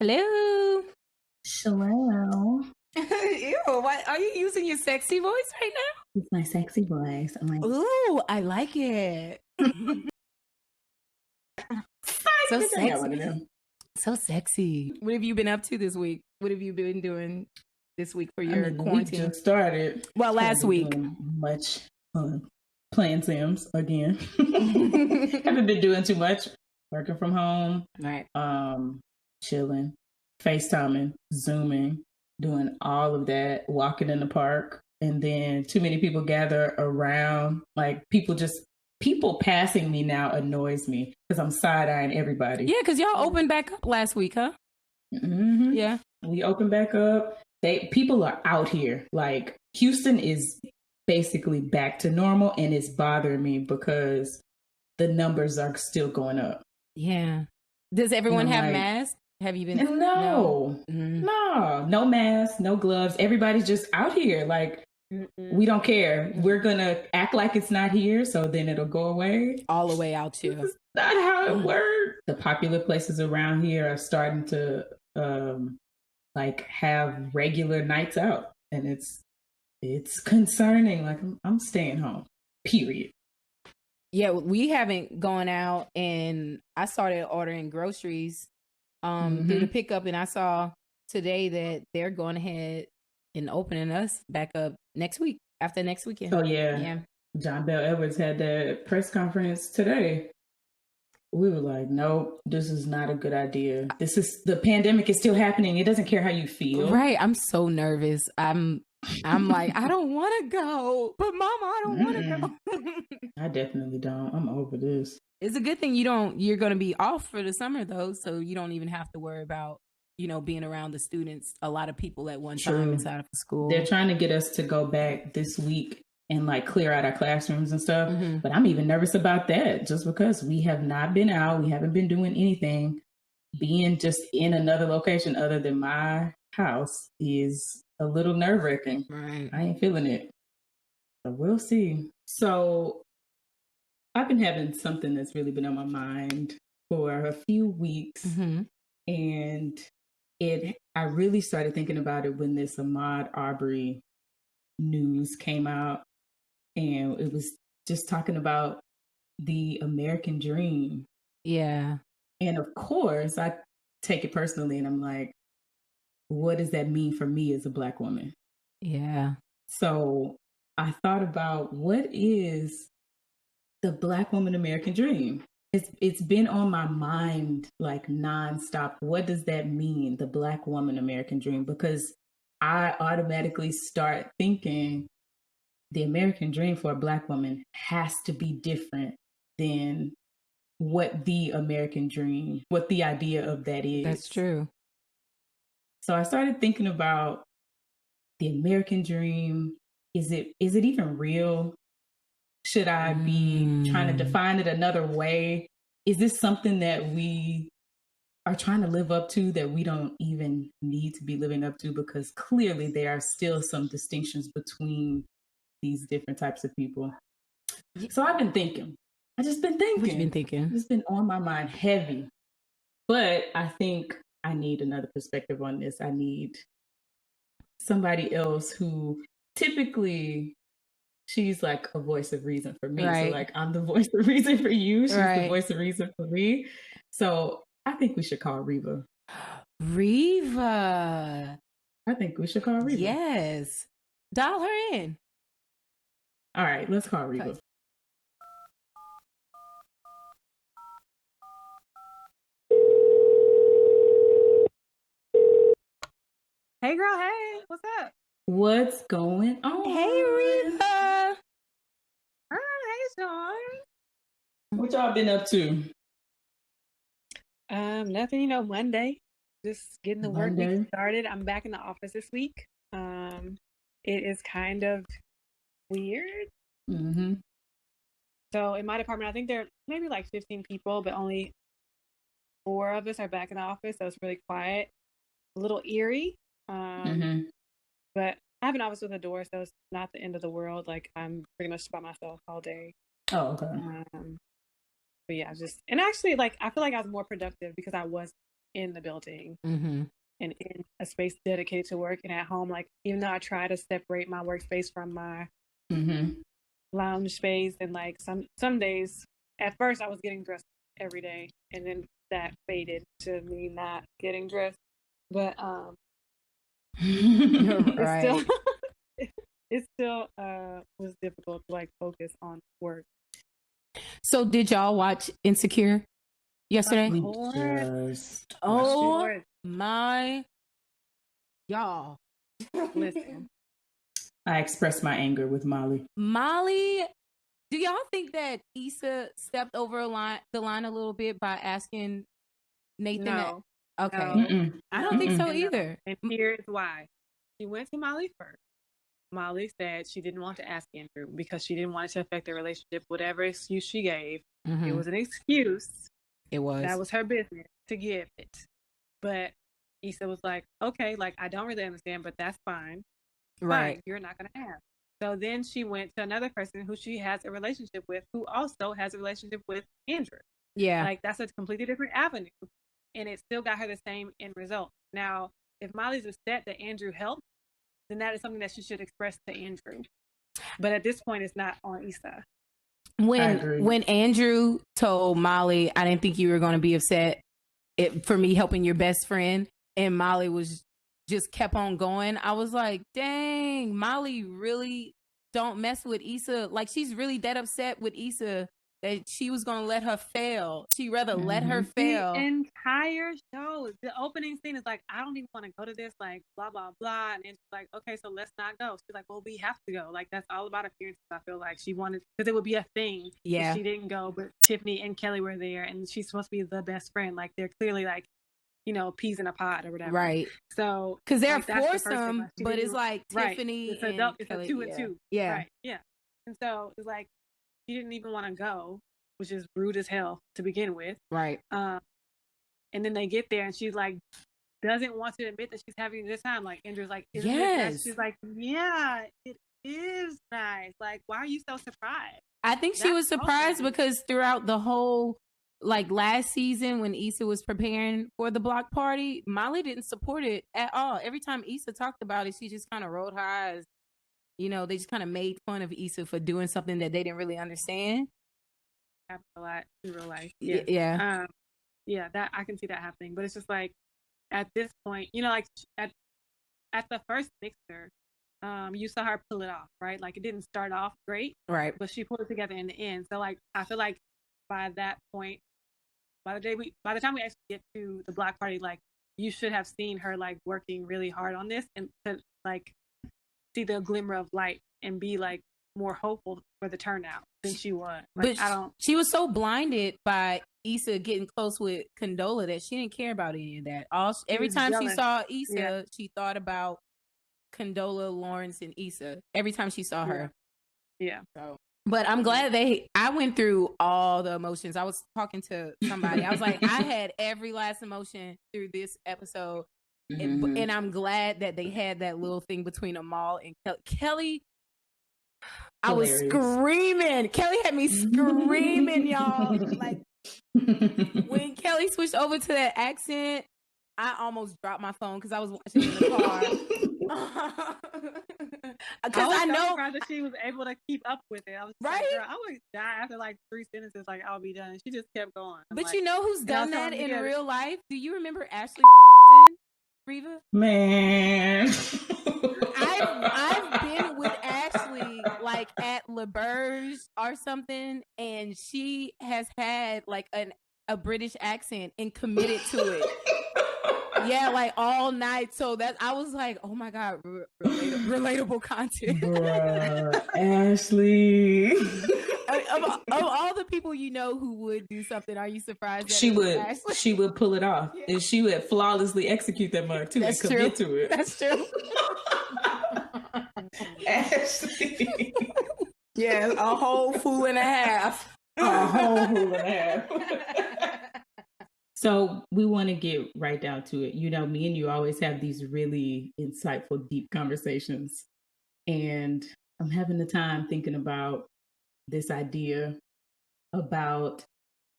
Hello. Hello. Ew, why are you using your sexy voice right now? It's my sexy voice. I'm like, ooh, I like it. So sexy. So sexy. What have you been up to this week? What have you been doing this week for your quarantine? The week just started. Well, last week. Much playing Sims again. Haven't been doing too much. Working from home. Right. Chilling, FaceTiming, Zooming, doing all of that, walking in the park. And then too many people gather around. Like people passing me now annoys me because I'm side-eyeing everybody. Yeah, because y'all opened back up last week, huh? Mm-hmm. Yeah. We opened back up. People are out here. Like Houston is basically back to normal, and it's bothering me because the numbers are still going up. Yeah. Does everyone have masks? Have you been? No. No masks, no gloves. Everybody's just out here. Like, we don't care. We're going to act like it's not here, so then it'll go away. All the way out, too. This is not how it works. The popular places around here are starting to, have regular nights out. And it's concerning. Like, I'm staying home, period. Yeah, we haven't gone out, and I started ordering groceries through the pickup, and I saw today that they're going ahead and opening us back up after next weekend. Oh, yeah. John Bell Edwards had that press conference today. We were like, nope, this is not a good idea. The pandemic is still happening. It doesn't care how you feel. Right. I'm so nervous. I'm like, I don't want to go, but Mama, I don't want to go. I definitely don't. I'm over this. It's a good thing you're going to be off for the summer though. So you don't even have to worry about, being around the students, a lot of people at one time inside of the school. They're trying to get us to go back this week and clear out our classrooms and stuff. Mm-hmm. But I'm even nervous about that just because we have not been out. We haven't been doing anything. Being just in another location other than my house is a little nerve-wracking. Right. I ain't feeling it. So we'll see. So I've been having something that's really been on my mind for a few weeks. Mm-hmm. And I really started thinking about it when this Ahmaud Arbery news came out. And it was just talking about the American dream. Yeah. And of course, I take it personally and I'm like, what does that mean for me as a Black woman? Yeah. So I thought about what is the Black woman American dream? It's been on my mind nonstop. What does that mean, the Black woman American dream? Because I automatically start thinking the American dream for a Black woman has to be different than what the American dream, what the idea of that is. That's true. So I started thinking about the American dream. Is it even real? Should I be trying to define it another way? Is this something that we are trying to live up to that we don't even need to be living up to? Because clearly there are still some distinctions between these different types of people. So I've been thinking. I just been thinking. What you been thinking? It's been on my mind heavy. But I think I need another perspective on this. I need somebody else who typically she's like a voice of reason for me. Right. So I'm the voice of reason for you. She's the voice of reason for me. So I think we should call Reva. Reva. I think we should call Reva. Yes. Dial her in. All right, let's call Reva. Okay. Hey girl, hey, what's up? What's going on? Hey Reva. Hey Sean. What y'all been up to? Nothing, Monday. Just getting the work week started. I'm back in the office this week. It is kind of weird. Mm-hmm. So in my department, I think there are maybe 15 people, but only 4 of us are back in the office. So it's really quiet, a little eerie. But I have an office with a door, so it's not the end of the world. I'm pretty much by myself all day. Oh, okay. But yeah, and actually, I feel like I was more productive because I was in the building mm-hmm. and in a space dedicated to work. And at home, like, even though I try to separate my workspace from my lounge space, and like some days, at first I was getting dressed every day, and then that faded to me not getting dressed. But Right. it still was difficult to like focus on work. So did y'all watch Insecure yesterday? We just oh my, y'all. Listen, I expressed my anger with Molly. Do y'all think that Issa stepped over the line a little bit by asking Nathan? No. Okay. No. I don't think so either. And here's why. She went to Molly first. Molly said she didn't want to ask Andrew because she didn't want it to affect their relationship. Whatever excuse she gave, it was an excuse. It was. That was her business to give it. But Issa was like, okay, like, I don't really understand, but that's fine. Right. Fine, you're not going to ask. So then she went to another person who she has a relationship with, who also has a relationship with Andrew. Yeah. Like, that's a completely different avenue. And it still got her the same end result. Now, if Molly's upset that Andrew helped, then that is something that she should express to Andrew. But at this point, it's not on Issa. When Andrew told Molly, I didn't think you were going to be upset for me helping your best friend, and Molly was just kept on going, I was like, dang, Molly really don't mess with Issa. Like, she's really that upset with Issa that she was going to let her fail. She rather let her fail. The entire show, the opening scene is like, I don't even want to go to this, like, blah, blah, blah. And it's like, okay, so let's not go. She's like, well, we have to go. Like, that's all about appearances, I feel like. She wanted, because it would be a thing if she didn't go, but Tiffany and Kelly were there, and she's supposed to be the best friend. Like, they're clearly, like, you know, peas in a pod or whatever. Right. So, because they're like, foursome, but it's like Tiffany it's and it's Kelly, a 2 and 2. Yeah. Right. Yeah. And so it's like, she didn't even want to go, which is rude as hell to begin with. Right. And then they get there, and she's like, doesn't want to admit that she's having a good time. Like, Andrew's like, isn't it nice? She's like, yeah, it is nice. Like, why are you so surprised? I think she was surprised because throughout the whole, like, last season when Issa was preparing for the block party, Molly didn't support it at all. Every time Issa talked about it, she just kind of rolled her eyes. You know, they just kind of made fun of Issa for doing something that they didn't really understand. Happens a lot in real life. Yeah. Yeah, that I can see that happening. But it's just like, at this point, you know, like at the first mixer, you saw her pull it off, right? Like, it didn't start off great, right? But she pulled it together in the end. So, like, I feel like by that point, by the time we actually get to the block party, like, you should have seen her, like, working really hard on this, and to, like, see the glimmer of light and be, like, more hopeful for the turnout than she was. Like, but she was so blinded by Issa getting close with Condola that she didn't care about any of that. Every time she saw Issa, she thought about Condola, Lawrence, and Issa. Every time she saw her. Yeah. So, but I'm glad I went through all the emotions. I was talking to somebody. I was like, I had every last emotion through this episode. And I'm glad that they had that little thing between Amal and Kelly. I was screaming. Kelly had me screaming, y'all. Like, when Kelly switched over to that accent, I almost dropped my phone because I was watching in the car. Because I know that she was able to keep up with it. I was right. Like, girl, I would die after like 3 sentences. Like, I'll be done. She just kept going. But like, you know who's done that in real life? Do you remember Ashley Reva? Man, I've been with Ashley like at LeBurge or something, and she has had like a British accent and committed to it. Yeah, like all night. So that I was like, oh my god, relatable content. Bruh, Ashley. Of all the people you know who would do something, are you surprised that she would pull it off, and she would flawlessly execute that mug too. That's and true. Commit to it. That's true. Ashley. Yeah, a whole fool and a half. A whole fool and a half. So we want to get right down to it. You know, me and you always have these really insightful, deep conversations. And I'm having the time thinking about this idea about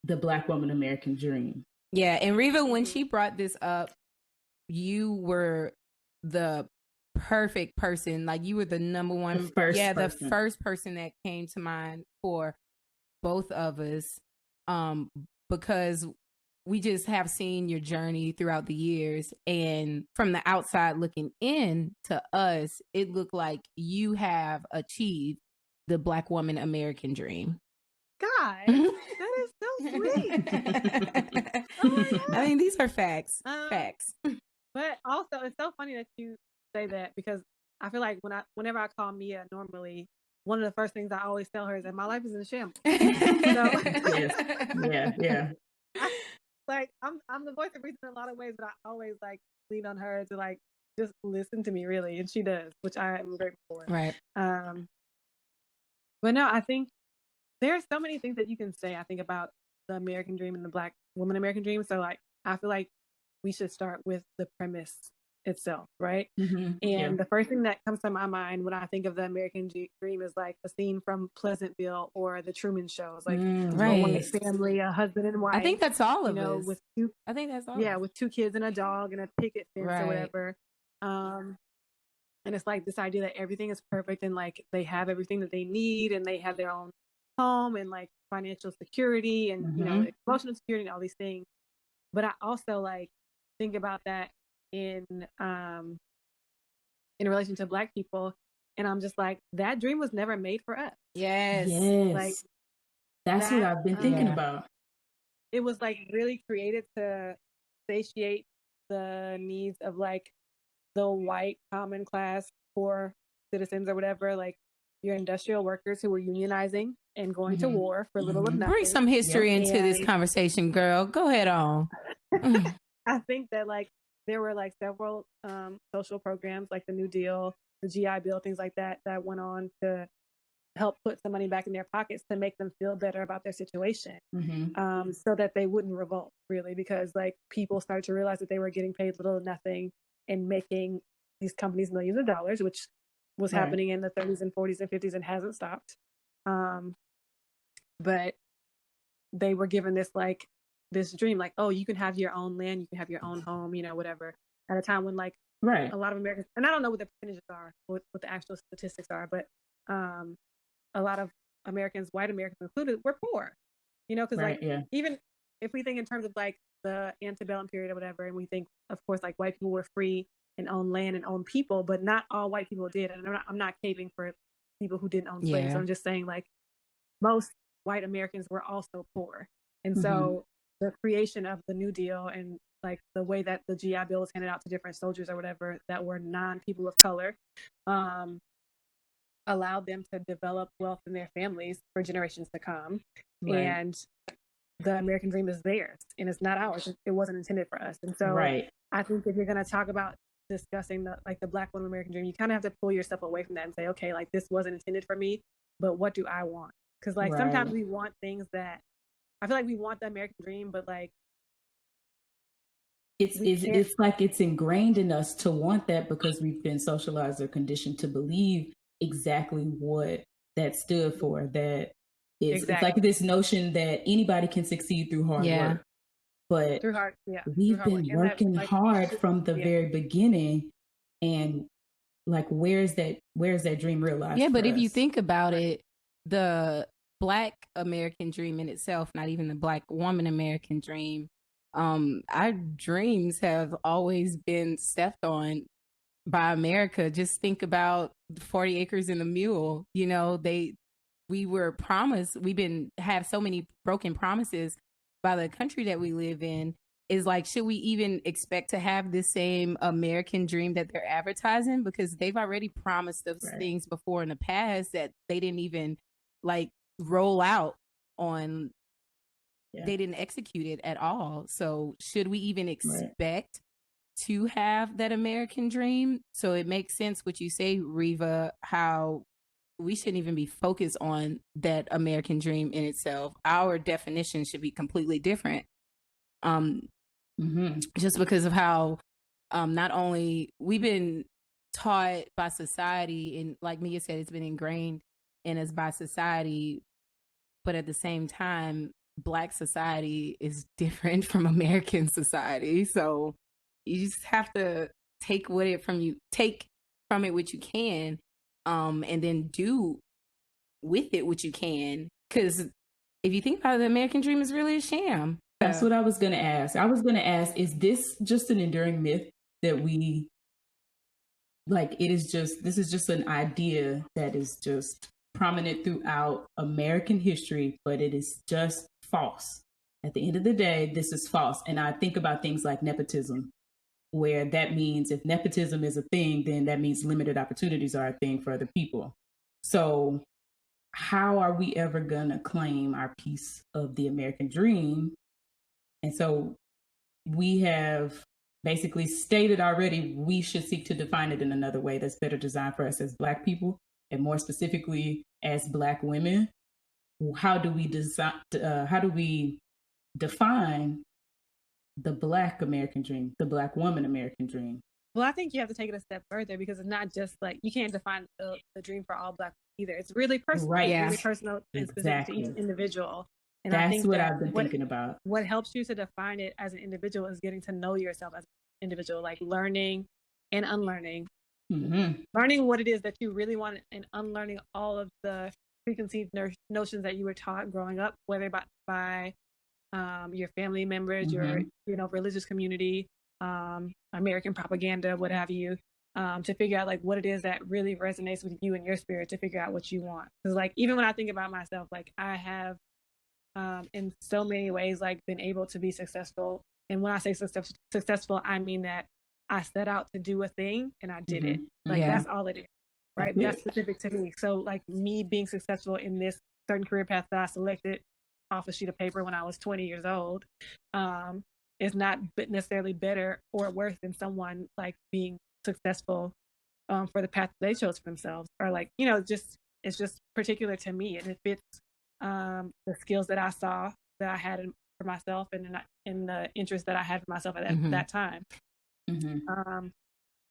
the Black woman American dream. Yeah, and Reva, when she brought this up, you were the perfect person. Like, you were the number one, the first person that came to mind for both of us, because we just have seen your journey throughout the years, and from the outside looking in to us, it looked like you have achieved the Black woman American dream. God, that is so sweet. Oh, I mean, these are facts. Facts. But also, it's so funny that you say that, because I feel like whenever I call Mia, normally one of the first things I always tell her is that my life is in a shambles. Yeah. I'm the voice of reason in a lot of ways, but I always like lean on her to like just listen to me, really, and she does, which I am grateful for. Right. But no, I think there's so many things that you can say, I think, about the American dream and the Black woman American dream. So like, I feel like we should start with the premise itself, right? And the first thing that comes to my mind when I think of the American dream is like a scene from Pleasantville or the Truman Shows, like a white family, a husband and wife. I think that's all of us. With with 2 kids and a dog and a picket fence or whatever. And it's like this idea that everything is perfect and like they have everything that they need and they have their own home and like financial security and you know, emotional security and all these things. But I also like think about that in relation to Black people, and I'm just like, that dream was never made for us. Yes. Like that's what I've been thinking about. It was like really created to satiate the needs of like the white common class poor citizens or whatever, like your industrial workers who were unionizing and going to war for little of nothing. Bring some history into this conversation, girl. Go ahead on. I think that like there were like several social programs like the New Deal, the GI Bill, things like that, that went on to help put some money back in their pockets to make them feel better about their situation, so that they wouldn't revolt, really, because like people started to realize that they were getting paid little or nothing and making these companies millions of dollars, which was happening in the 30s and 40s and 50s and hasn't stopped. But they were given this dream, like, oh, you can have your own land, you can have your own home, you know, whatever, at a time when like a lot of Americans, and I don't know what the percentages are, what the actual statistics are, but a lot of Americans, white Americans included, were poor, you know, because even if we think in terms of like the antebellum period or whatever, and we think, of course, like white people were free and own land and own people, but not all white people did. And I'm not caving for people who didn't own slaves. I'm just saying like most white Americans were also poor. And so the creation of the New Deal and like the way that the GI Bill was handed out to different soldiers or whatever that were non-people of color, allowed them to develop wealth in their families for generations to come. And the American dream is theirs and it's not ours. It wasn't intended for us. And so I think if you're going to talk about discussing the Black woman American dream, you kind of have to pull yourself away from that and say, okay, like this wasn't intended for me, but what do I want? Because like sometimes we want things that I feel like we want the American dream, but like it's like it's ingrained in us to want that because we've been socialized or conditioned to believe exactly what that stood for. That it's like this notion that anybody can succeed through hard work. But we've been working hard from the very beginning, and like where's that dream realized? Yeah, but if you think about it, the Black American dream in itself, not even the Black woman American dream, our dreams have always been stepped on by America. Just think about 40 acres and a mule. You know, we were promised, have so many broken promises by the country that we live in. Is like, should we even expect to have the same American dream that they're advertising? Because they've already promised those things before in the past that they didn't even like roll out on. They didn't execute it at all. So should we even expect to have that American dream? So it makes sense what you say, Reva, how we shouldn't even be focused on that American dream in itself. Our definition should be completely different. Just because of how not only we've been taught by society, and like Mia said, it's been ingrained in us by society, but at the same time, Black society is different from American society. So you just have to take from it what you can, and then do with it what you can. Because if you think about it, the American dream is really a sham. That's what I was going to ask. I was going to ask, is this just an enduring myth that we, like, this is just an idea that is just prominent throughout American history, but it is just false. At the end of the day, this is false. And I think about things like nepotism, where that means if nepotism is a thing, then that means limited opportunities are a thing for other people. So how are we ever going to claim our piece of the American dream? And so we have basically stated already, we should seek to define it in another way that's better designed for us as Black people, and more specifically as Black women. How do we define the Black American dream, the Black woman American dream? Well, I think you have to take it a step further, because it's not just like, you can't define the dream for all Black people either. It's really personal, right? Yeah. Really personal and specific to each individual. And that's I think what I've been thinking about. What helps you to define it as an individual is getting to know yourself as an individual, like learning and unlearning. Mm-hmm. Learning what it is that you really want, and unlearning all of the preconceived notions that you were taught growing up, whether by your family members, mm-hmm. your religious community, American propaganda, what have you, to figure out like what it is that really resonates with you and your spirit, to figure out what you want. Because like, even when I think about myself, like I have in so many ways like been able to be successful. And when I say successful, I mean that I set out to do a thing and I did it. Like that's all it is, right? That's specific to me. So like me being successful in this certain career path that I selected off a sheet of paper when I was 20 years old, is not necessarily better or worse than someone like being successful for the path they chose for themselves, or like, it's just particular to me, and it fits the skills that I saw that I had for myself, and in the interest that I had for myself at that time. Mm-hmm.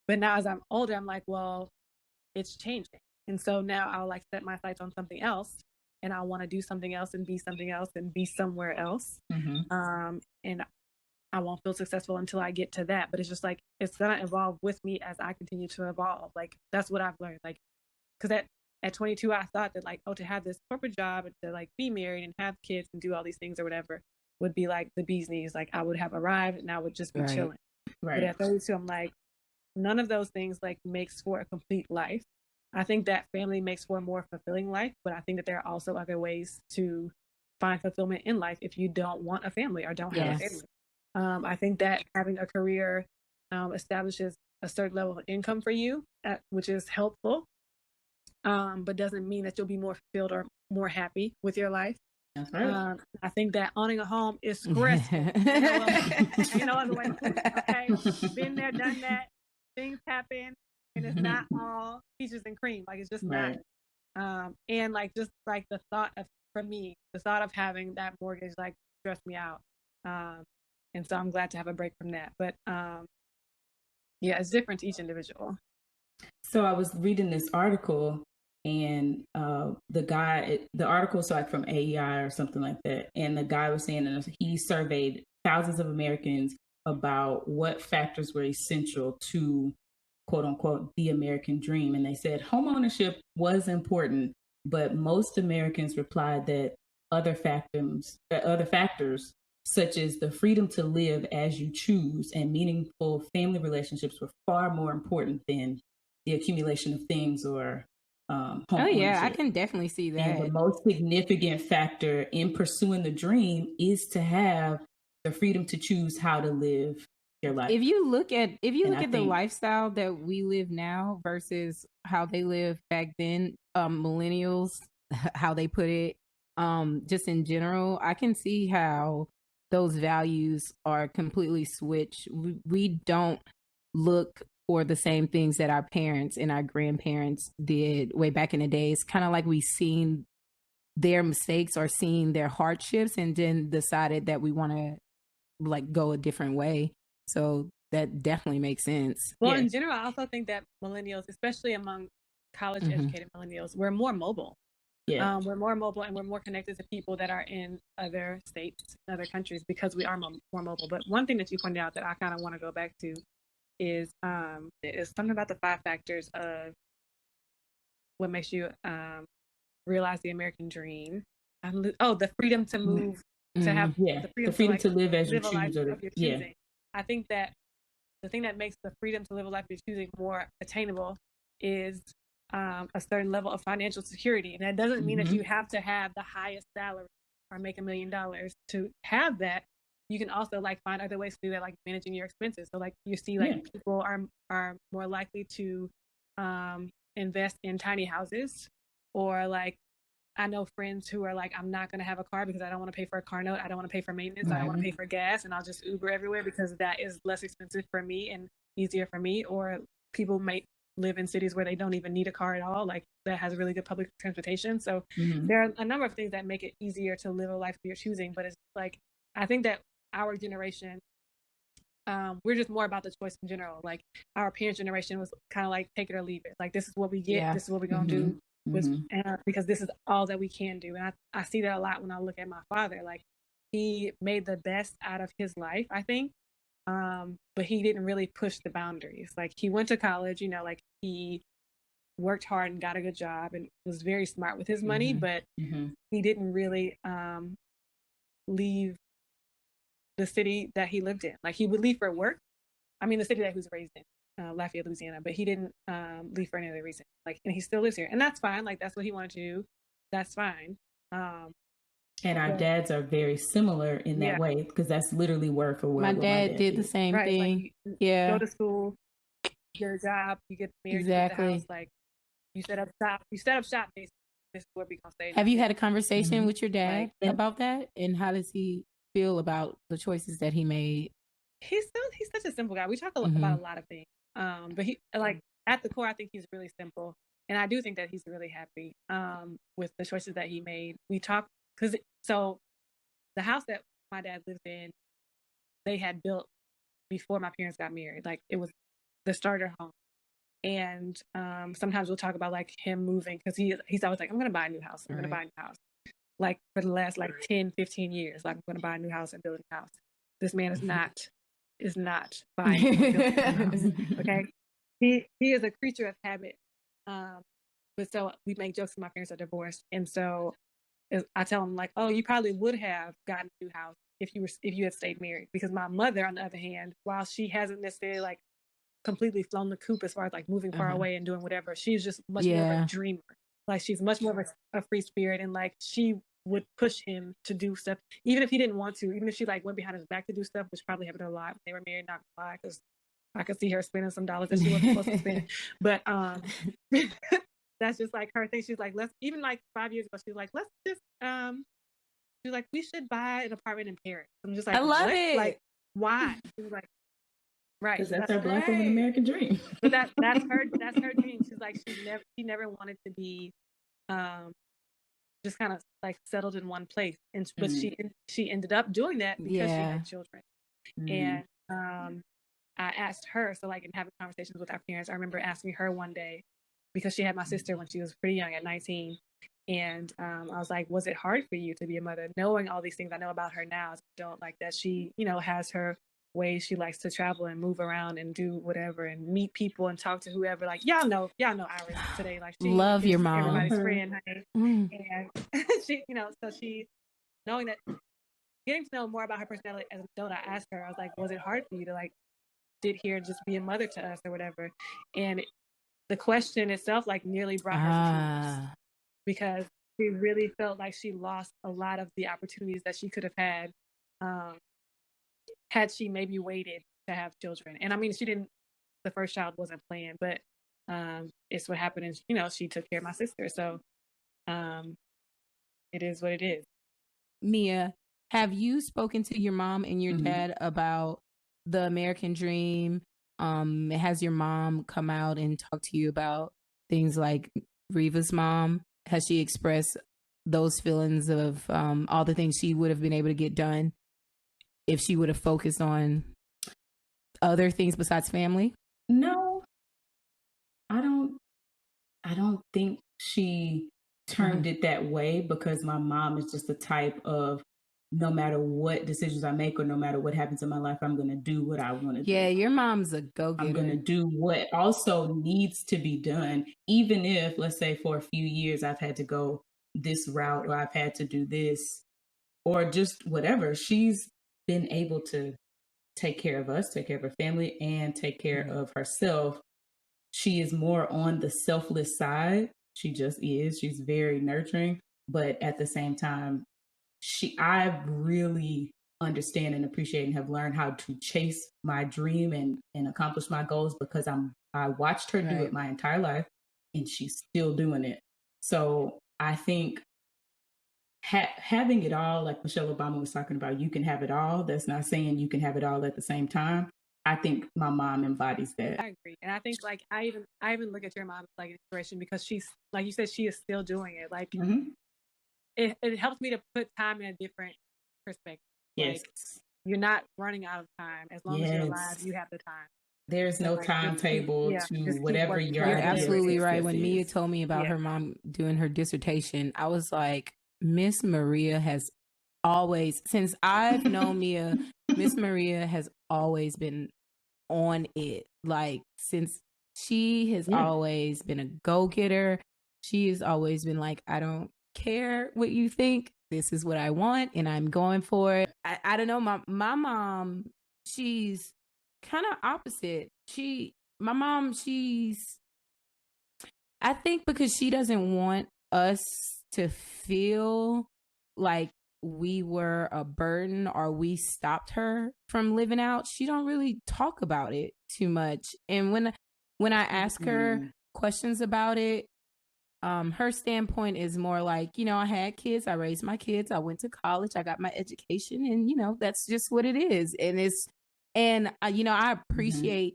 But now as I'm older, I'm like, well, it's changing. And so now I'll like set my sights on something else, and I want to do something else and be something else and be somewhere else. Mm-hmm. And I won't feel successful until I get to that. But it's just like, it's going to evolve with me as I continue to evolve. Like, that's what I've learned. Like, because at 22, I thought that like, to have this corporate job and to like be married and have kids and do all these things or whatever would be like the bee's knees. Like I would have arrived and I would just be chilling. Right. But at 32, I'm like, none of those things like makes for a complete life. I think that family makes for a more fulfilling life, but I think that there are also other ways to find fulfillment in life if you don't want a family or don't have a family. I think that having a career establishes a certain level of income for you, which is helpful, but doesn't mean that you'll be more fulfilled or more happy with your life. That's right. I think that owning a home is stressful. You know other way. Okay, been there, done that. Things happen, and it's not all peaches and cream. Like it's just not. And like just like the thought of having that mortgage like stressed me out. And so I'm glad to have a break from that. But it's different to each individual. So I was reading this article, and the article's like from AEI or something like that. And the guy was saying that he surveyed thousands of Americans about what factors were essential to, quote unquote, the American dream. And they said home ownership was important, but most Americans replied that other factors such as the freedom to live as you choose and meaningful family relationships were far more important than the accumulation of things or home ownership. I can definitely see that. And the most significant factor in pursuing the dream is to have the freedom to choose how to live your life. If you look at the lifestyle that we live now versus how they lived back then, millennials, how they put it, just in general, I can see how those values are completely switched. We don't look for the same things that our parents and our grandparents did way back in the days. Kind of like we seen their mistakes or seen their hardships and then decided that we want to like go a different way. So that definitely makes sense. Well, in general, I also think that millennials, especially among college educated millennials, we're more mobile. Yeah. We're more mobile and we're more connected to people that are in other states, other countries, because we are more mobile. But one thing that you pointed out that I kind of want to go back to is something about the 5 factors of what makes you realize the American dream. The freedom to move, to have the freedom to live as you live a life choose, of your choosing. I think that the thing that makes the freedom to live a life you're choosing more attainable is a certain level of financial security. And that doesn't mean that you have to have the highest salary or make $1 million to have that. You can also like find other ways to do that, like managing your expenses. So like you see, like people are more likely to invest in tiny houses, or like I know friends who are like, I'm not going to have a car because I don't want to pay for a car note. I don't want to pay for maintenance. I don't want to pay for gas, and I'll just Uber everywhere because that is less expensive for me and easier for me. Or people might live in cities where they don't even need a car at all, like that has really good public transportation. So there are a number of things that make it easier to live a life you're choosing. But it's like, I think that our generation, we're just more about the choice in general. Like our parents' generation was kind of like take it or leave it. Like this is what we get. This is what we're going to do. Because this is all that we can do. And I see that a lot when I look at my father. Like he made the best out of his life, I think. But he didn't really push the boundaries. Like he went to college, like he worked hard and got a good job and was very smart with his money, but he didn't really leave the city that he lived in. Like he would leave for work. I mean, the city that he was raised in. Lafayette, Louisiana, but he didn't leave for any other reason. Like, and he still lives here, and that's fine. Like, that's what he wanted to do. That's fine. And our dads are very similar in that way, because that's literally word for word. My dad did the same thing. Like you go to school, get a job, you get married, you get the house. Like, you set up shop. Basically, this is what we gonna say. Have you had a conversation with your dad about that, and how does he feel about the choices that he made? He's such a simple guy. We talk about a lot of things. But he, like, at the core, I think he's really simple. And I do think that he's really happy with the choices that he made. We talk, so the house that my dad lives in, they had built before my parents got married. Like it was the starter home. And sometimes we'll talk about like him moving, because he's always like, I'm going to buy a new house. I'm going to buy a new house. Like for the last like 10, 15 years, like I'm going to buy a new house and build a new house. This man is not buying or building a house. Okay. He is a creature of habit. But so we make jokes when my parents are divorced. And so I tell him like, oh, you probably would have gotten a new house if you had stayed married. Because my mother, on the other hand, while she hasn't necessarily like completely flown the coop as far as like moving far away and doing whatever, she's just much more of a dreamer. Like she's much more of a free spirit, and like she would push him to do stuff, even if he didn't want to, even if she like went behind his back to do stuff, which probably happened a lot when they were married, not gonna lie, because I could see her spending some dollars that she wasn't supposed to spend. But that's just like her thing. She's like, let's, even like 5 years ago, she's like, let's just she's like, we should buy an apartment in Paris. I'm just like, I love it. Like, why? She was like, right, because that's her Black woman American dream. But that's her dream. She's like, she never wanted to be just kind of like settled in one place, and but she ended up doing that because she had children. And I asked her, so like in having conversations with our parents, I remember asking her one day, because she had my sister when she was pretty young at 19, and I was like, was it hard for you to be a mother, knowing all these things I know about her now as an adult, like that she has her ways, she likes to travel and move around and do whatever and meet people and talk to whoever. Like y'all know Iris today. Like she love your mom, everybody's friend, honey. And she, so she, knowing that, getting to know more about her personality as an adult, I asked her, I was like, was it hard for you to like sit here and just be a mother to us or whatever? And the question itself like nearly brought her to tears, because she really felt like she lost a lot of the opportunities that she could have had had she maybe waited to have children. And I mean, the first child wasn't planned, but it's what happened. And, she took care of my sister. So it is what it is. Mia, have you spoken to your mom and your dad about the American dream? Has your mom come out and talk to you about things like Reva's mom? Has she expressed those feelings of all the things she would have been able to get done if she would have focused on other things besides family? No, I don't think she termed it that way because my mom is just the type of, no matter what decisions I make or no matter what happens in my life, I'm going to do what I want to do. Yeah, your mom's a go-getter. I'm going to do what also needs to be done, even if, let's say, for a few years I've had to go this route or I've had to do this or just whatever. She's been able to take care of us, take care of her family, and take care of herself. She is more on the selfless side. She just is. She's very nurturing, but at the same time, I really understand and appreciate and have learned how to chase my dream and accomplish my goals because I watched her do it my entire life and she's still doing it. So I think having it all, like Michelle Obama was talking about, you can have it all. That's not saying you can have it all at the same time. I think my mom embodies that. I agree. And I think like I even look at your mom as like an inspiration because she's, like you said, she is still doing it. Like it helps me to put time in a different perspective. Yes. Like, you're not running out of time. As long as you're alive, you have the time. There's no timetable to whatever you're absolutely right. When Mia told me about her mom doing her dissertation, I was like, Miss Maria has always, since I've known Mia, Miss Maria has always been on it. Like, since she has always been a go-getter. She has always been like, I don't care what you think. This is what I want and I'm going for it. I don't know. My mom, she's kind of opposite. My mom, I think because she doesn't want us to feel like we were a burden or we stopped her from living out, she don't really talk about it too much. And when I ask her questions about it, her standpoint is more like, I had kids, I raised my kids, I went to college, I got my education, and that's just what it is. And I appreciate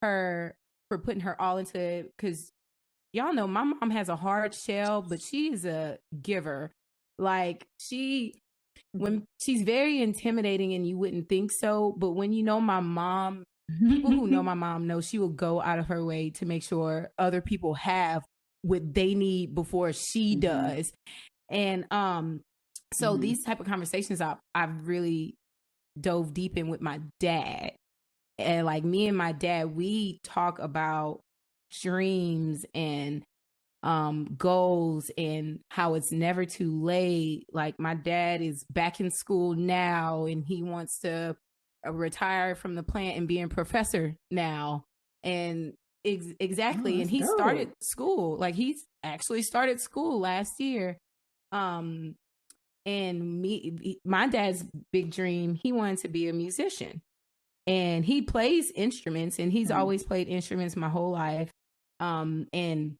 her for putting her all into it, because y'all know my mom has a hard shell, but she is a giver. Like, when she's very intimidating and you wouldn't think so, but when my mom, people who know my mom know she will go out of her way to make sure other people have what they need before she does. And so these type of conversations I've really dove deep in with my dad. And like, me and my dad, we talk about dreams and goals and how it's never too late. Like, my dad is back in school now and he wants to retire from the plant and be a professor now. And exactly. And he started school. Like, he's actually started school last year. And my dad's big dream, he wanted to be a musician. And he plays instruments, and he's always played instruments my whole life. And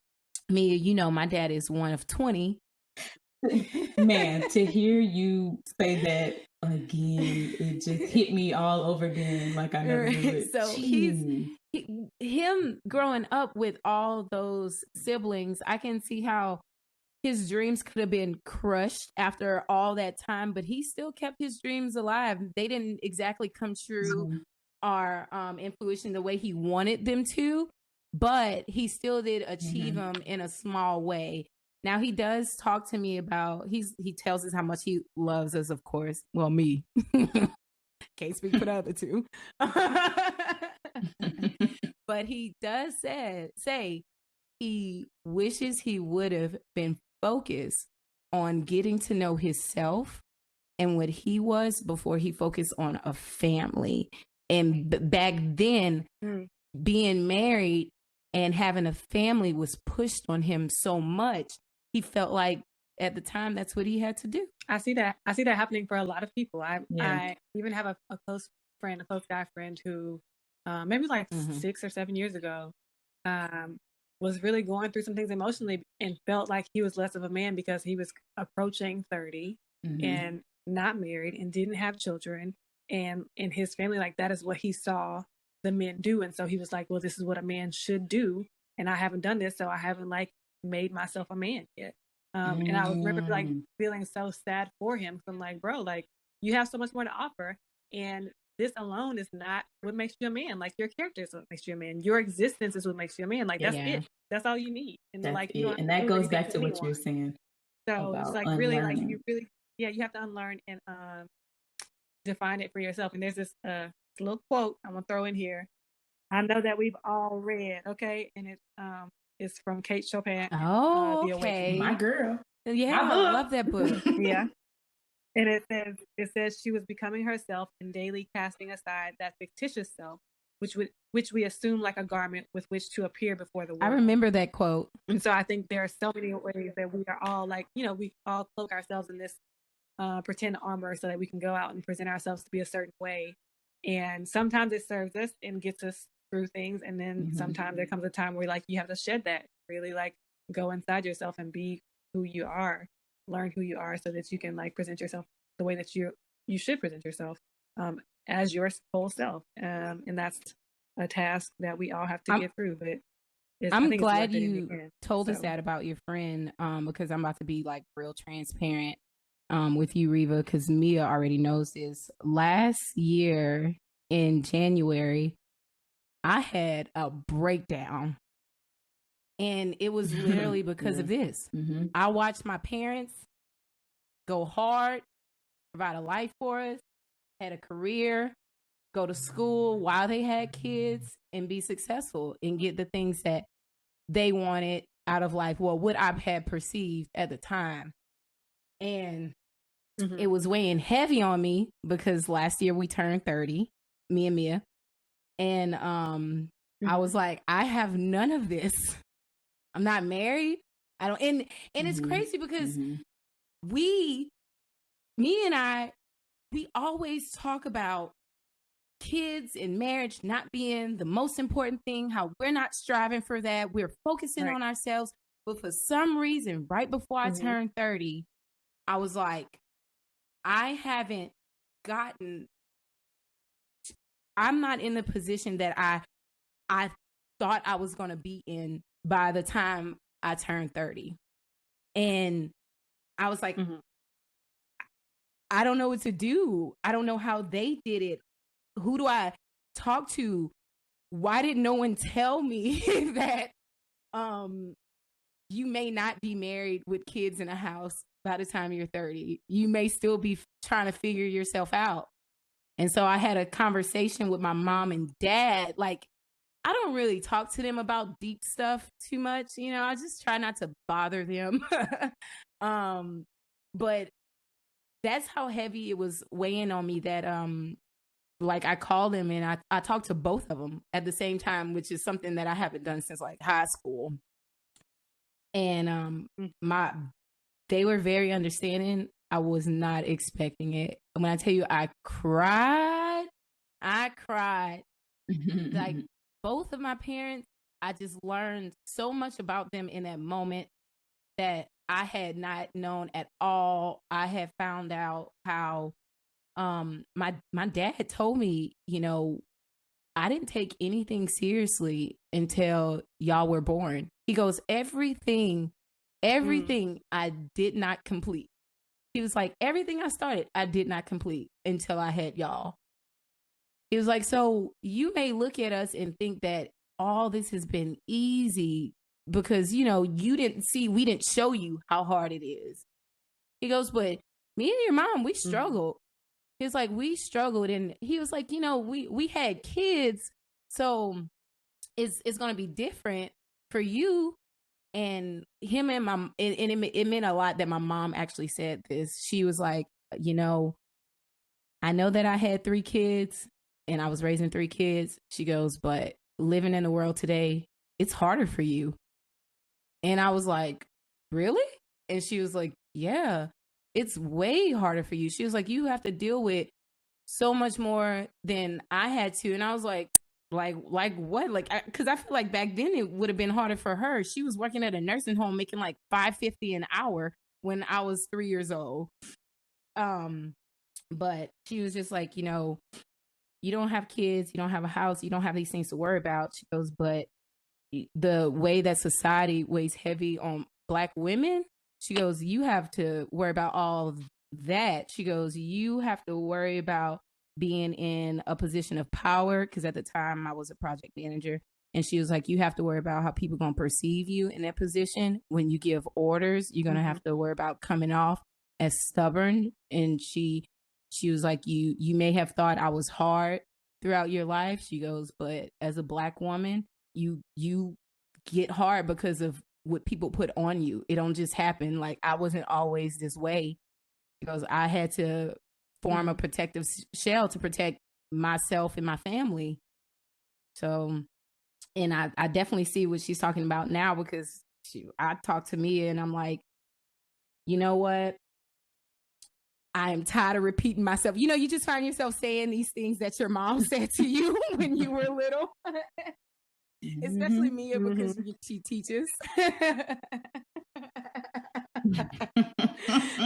me, my dad is one of 20. Man, to hear you say that again, it just hit me all over again, like I never knew it. So him growing up with all those siblings, I can see how his dreams could have been crushed after all that time, but he still kept his dreams alive. They didn't exactly come true or in fruition the way he wanted them to, but he still did achieve them in a small way. Now, he does talk to me about, he tells us how much he loves us, of course. Well, me. Can't speak for the other two. But he does say he wishes he would have been focused on getting to know himself and what he was before he focused on a family. And back then, being married and having a family was pushed on him so much. He felt like at the time that's what he had to do. I see that happening for a lot of people. I even have a close guy friend who maybe like 6 or 7 years ago was really going through some things emotionally and felt like he was less of a man because he was approaching 30 and not married and didn't have children. And in his family, like, that is what he saw the men do. And so he was like, well, this is what a man should do. And I haven't done this, so I haven't like made myself a man yet. And I remember like feeling so sad for him. So I'm like, bro, like, you have so much more to offer. And this alone is not what makes you a man. Like, your character is what makes you a man. Your existence is what makes you a man. Like, that's it. That's all you need. And that's like, it. And that goes back to what you were saying. So it's like really like you have to unlearn and define it for yourself. And there's this little quote I'm gonna throw in here. I know that we've all read, okay, and it's from Kate Chopin. Oh, The Awakening. My girl. Yeah, I love that book. Yeah. And it says she was becoming herself and daily casting aside that fictitious self, which we assume like a garment with which to appear before the world. I remember that quote. And so I think there are so many ways that we are all like, we all cloak ourselves in this pretend armor so that we can go out and present ourselves to be a certain way. And sometimes it serves us and gets us through things. And then sometimes there comes a time where like you have to shed that, really like go inside yourself and be who you are, learn who you are so that you can like present yourself the way that you should present yourself as your whole self. And that's a task that we all have to get through. But I'm glad you told us that about your friend, because I'm about to be like real transparent with you, Reva, because Mia already knows this. Last year in January, I had a breakdown. And it was literally because of this. I watched my parents go hard, provide a life for us, had a career, go to school while they had kids, and be successful and get the things that they wanted out of life. Well, what I had perceived at the time. And it was weighing heavy on me because last year we turned 30, me and Mia. And I was like, I have none of this. I'm not married. I don't, and it's crazy because me and I, we always talk about kids and marriage not being the most important thing, how we're not striving for that. We're focusing on ourselves. But for some reason, right before I turned 30, I was like, I'm not in the position that I thought I was going to be in by the time I turned 30. And I was like, I don't know what to do. I don't know how they did it. Who do I talk to? Why did no one tell me that you may not be married with kids in a house by the time you're 30? You may still be trying to figure yourself out. And so I had a conversation with my mom and dad. Like, I don't really talk to them about deep stuff too much. I just try not to bother them. But that's how heavy it was weighing on me that, like, I called them and I talked to both of them at the same time, which is something that I haven't done since like high school. And they were very understanding. I was not expecting it. When I tell you I cried. Like, both of my parents, I just learned so much about them in that moment that I had not known at all. I had found out how my dad had told me, I didn't take anything seriously until y'all were born. He goes, everything I did not complete. He was like, everything I started, I did not complete until I had y'all. He was like, so you may look at us and think that all this has been easy because, you we didn't show you how hard it is. He goes, but me and your mom, we struggled. He was like, we struggled. And he was like, we had kids. So it's going to be different for you. And him and my, it meant a lot that my mom actually said this. She was like, I know that I had 3 kids and I was raising 3 kids. She goes, but living in the world today, it's harder for you. And I was like, really? And she was like, yeah, it's way harder for you. She was like, you have to deal with so much more than I had to. And I was like what? Like, because I feel like back then it would have been harder for her. She was working at a nursing home making like $5.50 an hour when I was 3 years old. But she was just like, you don't have kids, you don't have a house, you don't have these things to worry about. She goes, but the way that society weighs heavy on Black women, she goes, you have to worry about all of that. She goes, you have to worry about being in a position of power. Because at the time I was a project manager. And she was like, you have to worry about how people going to perceive you in that position. When you give orders, you're going to have to worry about coming off as stubborn. And she was like, you may have thought I was hard throughout your life. She goes, but as a Black woman, you get hard because of what people put on you. It don't just happen. Like, I wasn't always this way, because I had to form a protective shell to protect myself and my family. So, and I definitely see what she's talking about now, because I talk to Mia and I'm like, you know what? I am tired of repeating myself. You know, you just find yourself saying these things that your mom said to you when you were little. Especially Mia, because she teaches.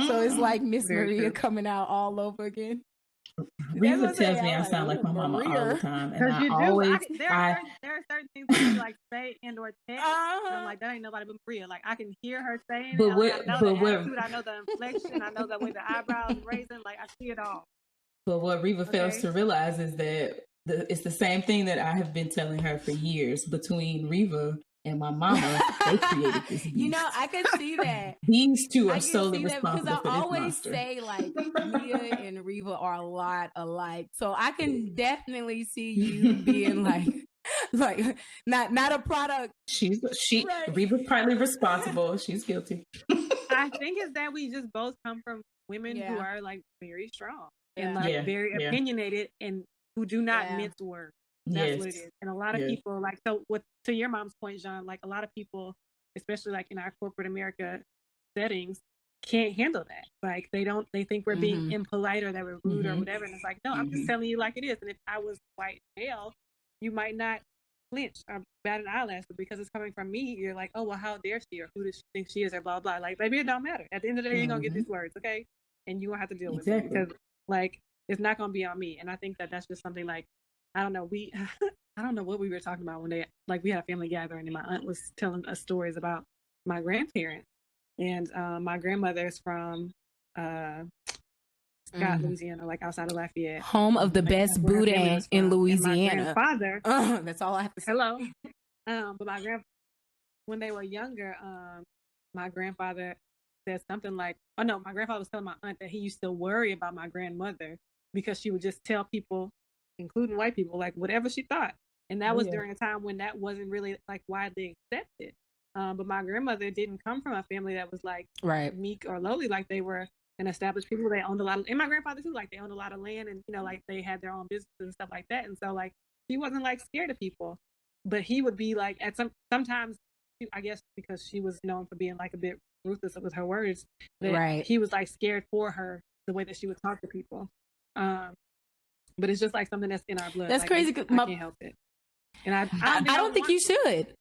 So it's like Miss Maria coming out all over again. Reva tells me I sound like my mama all the time, and I always there are certain things that you like say and or text. And I'm like, that ain't nobody but Maria. Like, I can hear her saying it. I know the attitude, I know the inflection, I know the way the eyebrows raising. Like, I see it all. But what Reva fails to realize is that it's the same thing that I have been telling her for years. Between Reva and my mama, they created this beast. You know, I can see that. These two are solely responsible because for this I always monster. say, like, Mia and Reva are a lot alike. So I can definitely see you being like not a product. Reva's partly responsible. She's guilty. I think it's that we just both come from women who are like very strong and like very opinionated and who do not mince words. That's what it is. And a lot of people, like, so what, to your mom's point, Jeanne, like, a lot of people, especially like in our corporate America settings, can't handle that. Like, they think we're being impolite or that we're rude or whatever. And it's like, no, I'm just telling you like it is. And if I was white male, you might not flinch or bat an eyelash, but because it's coming from me, you're like, oh, well, how dare she, or who does she think she is, or blah, blah. Like, maybe it don't matter. At the end of the day, you're going to get these words, okay? And you won't have to deal with it, because, like, it's not going to be on me. And I think that that's just something, like, I don't know, I don't know what we were talking about one day. Like, we had a family gathering and my aunt was telling us stories about my grandparents. And my grandmother's from Scott, Louisiana, like outside of Lafayette. Home of the best boudin in Louisiana. And my grandfather. That's all I have to say. Hello. But when they were younger, my grandfather said something like, my grandfather was telling my aunt that he used to worry about my grandmother because she would just tell people, including white people, like whatever she thought. And that was during a time when that wasn't really like widely accepted. But my grandmother didn't come from a family that was like meek or lowly. Like, they were an established people. They owned a lot of, and my grandfather too, like they owned a lot of land, and, you know, like they had their own businesses and stuff like that. And so, like, he wasn't like scared of people, but he would be like, sometimes, I guess because she was known for being like a bit ruthless with her words, that he was like scared for her, the way that she would talk to people. But it's just like something that's in our blood. That's like, crazy. I can't help it. And I don't think you should.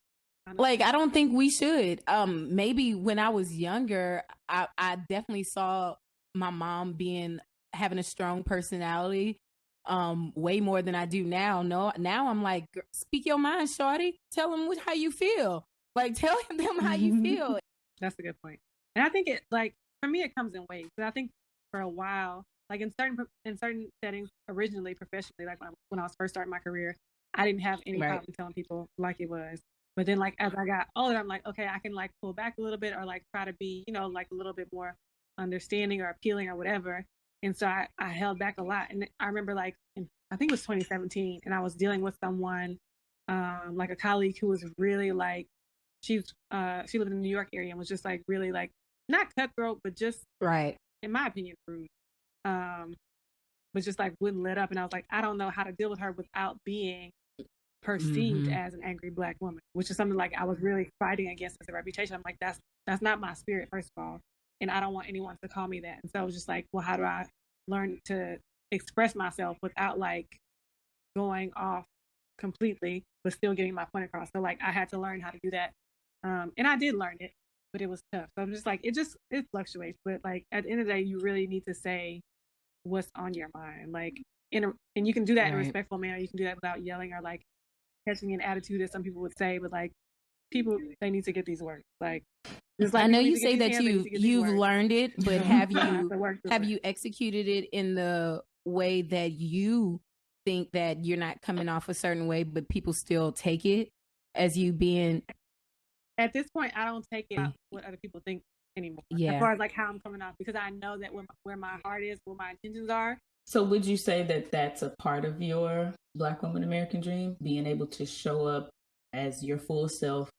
Like, I don't think we should. Maybe when I was younger, I definitely saw my mom having a strong personality, way more than I do now. No, now I'm like, speak your mind, shorty. Tell them how you feel. Like, tell them how you feel. That's a good point. And I think it, like, for me, it comes in waves. But I think for a while, like in certain settings, originally professionally, like when I was first starting my career, I didn't have any problem telling people like it was. But then, like, as I got older, I'm like, okay, I can like pull back a little bit, or like try to be, you know, like a little bit more understanding or appealing or whatever. And so I held back a lot. And I remember, like, I think it was 2017, and I was dealing with someone, like a colleague who was really like, she lived in the New York area and was just like really like, not cutthroat, but just in my opinion, rude. But just like wouldn't let up. And I was like, I don't know how to deal with her without being perceived as an angry Black woman, which is something like I was really fighting against as a reputation. I'm like, that's not my spirit, first of all. And I don't want anyone to call me that. And so it was just like, well, how do I learn to express myself without like going off completely, but still getting my point across? So like, I had to learn how to do that. And I did learn it, but it was tough. So I'm just like, it fluctuates. But like, at the end of the day, you really need to say what's on your mind. Like, and you can do that in a respectful manner. You can do that without yelling or like catching an attitude, as some people would say. But like, people, they need to get these words. Like I know you say that you've learned it, but have you executed it in the way that you think that you're not coming off a certain way, but people still take it? as you being? At this point, I don't take it what other people think anymore. Yeah. As far as like how I'm coming off, because I know that where my heart is, where my intentions are. So would you say that that's a part of your Black woman American dream, being able to show up as your full self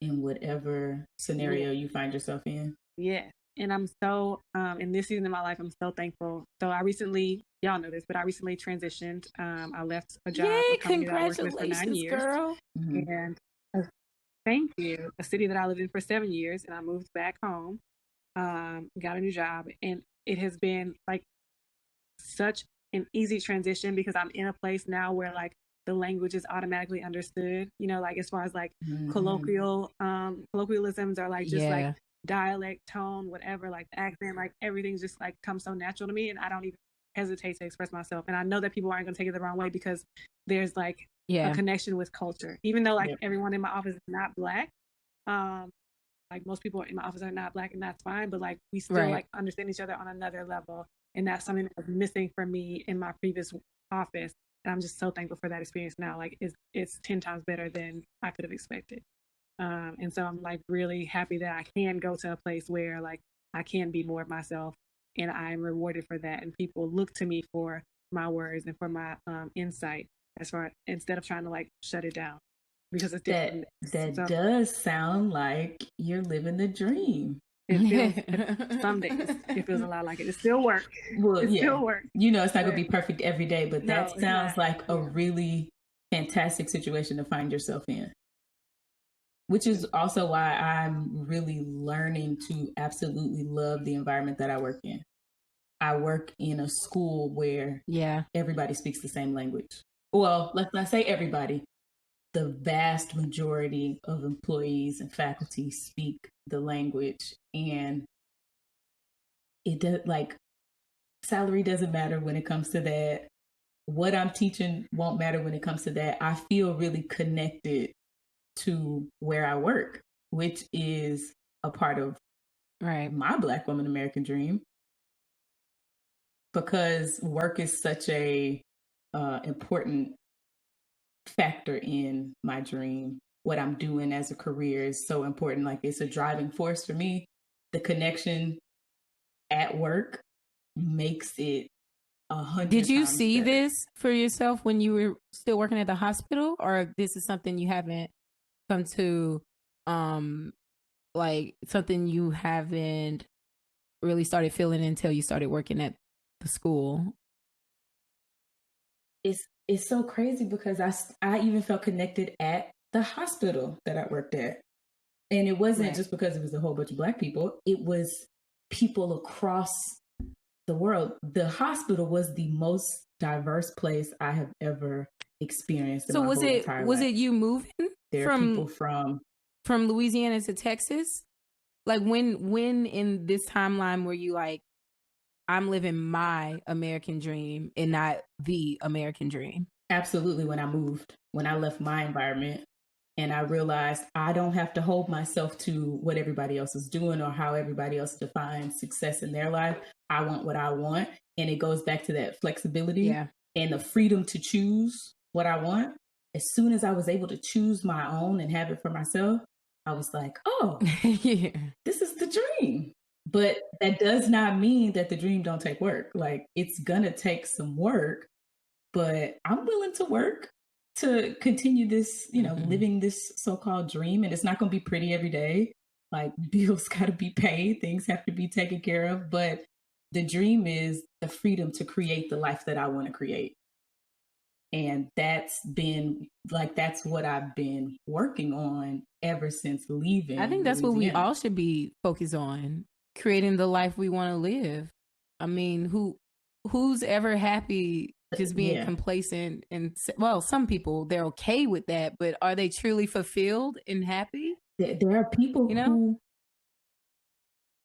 in whatever scenario you find yourself in? Yeah. And I'm so, in this season of my life, I'm so thankful. So I recently, y'all know this, but I recently transitioned. I left a job. Yay, a company that I worked with for 9 years. Girl. And thank you. A city that I lived in for 7 years, and I moved back home, got a new job, and it has been like such an easy transition because I'm in a place now where like the language is automatically understood, you know, like as far as like colloquialisms or like just like dialect, tone, whatever, like accent, like everything's just like comes so natural to me, and I don't even hesitate to express myself. And I know that people aren't going to take it the wrong way because there's like a connection with culture, even though like everyone in my office is not Black. Like most people in my office are not Black, and that's fine, but like we still like understand each other on another level. And that's something that was missing for me in my previous office. And I'm just so thankful for that experience now. Like it's 10 times better than I could have expected. And so I'm like really happy that I can go to a place where like I can be more of myself, and I'm rewarded for that. And people look to me for my words and for my insight instead of trying to like shut it down because it's different. That does sound like you're living the dream. It feels, some days it feels a lot like it. It still works. Well, it still works. You know, it's not going to be perfect every day, but that sounds like a Yeah. really fantastic situation to find yourself in. Which is also why I'm really learning to absolutely love the environment that I work in. I work in a school where everybody speaks the same language. Well, let's not say everybody. The vast majority of employees and faculty speak the language, and it does, like, salary doesn't matter when it comes to that. What I'm teaching won't matter when it comes to that. I feel really connected to where I work, which is a part of my Black woman American dream, because work is such a important factor in my dream. What I'm doing as a career is so important. Like, it's a driving force for me. The connection at work makes it 100 Did you times see better. this for yourself when you were still working at the hospital, or this is something you haven't come to, like something you haven't really started feeling until you started working at the school? It's so crazy because I even felt connected at the hospital that I worked at. And it wasn't just because it was a whole bunch of Black people. It was people across the world. The hospital was the most diverse place I have ever experienced in my whole entire life. Was it you moving there are people from Louisiana to Texas? Like when in this timeline were you like, I'm living my American dream and not the American dream? Absolutely. When I left my environment and I realized I don't have to hold myself to what everybody else is doing or how everybody else defines success in their life. I want what I want. And it goes back to that flexibility and the freedom to choose what I want. As soon as I was able to choose my own and have it for myself, I was like, oh, this is the dream. But that does not mean that the dream don't take work. Like, it's going to take some work, but I'm willing to work to continue this, you know, living this so-called dream. And it's not going to be pretty every day. Like, bills got to be paid. Things have to be taken care of. But the dream is the freedom to create the life that I want to create. And that's what I've been working on ever since leaving. I think that's Louisiana. what we all should be focused on. Creating the life we want to live. I mean, who's ever happy just being complacent? And well, some people, they're okay with that, but are they truly fulfilled and happy? There are people, you know, who,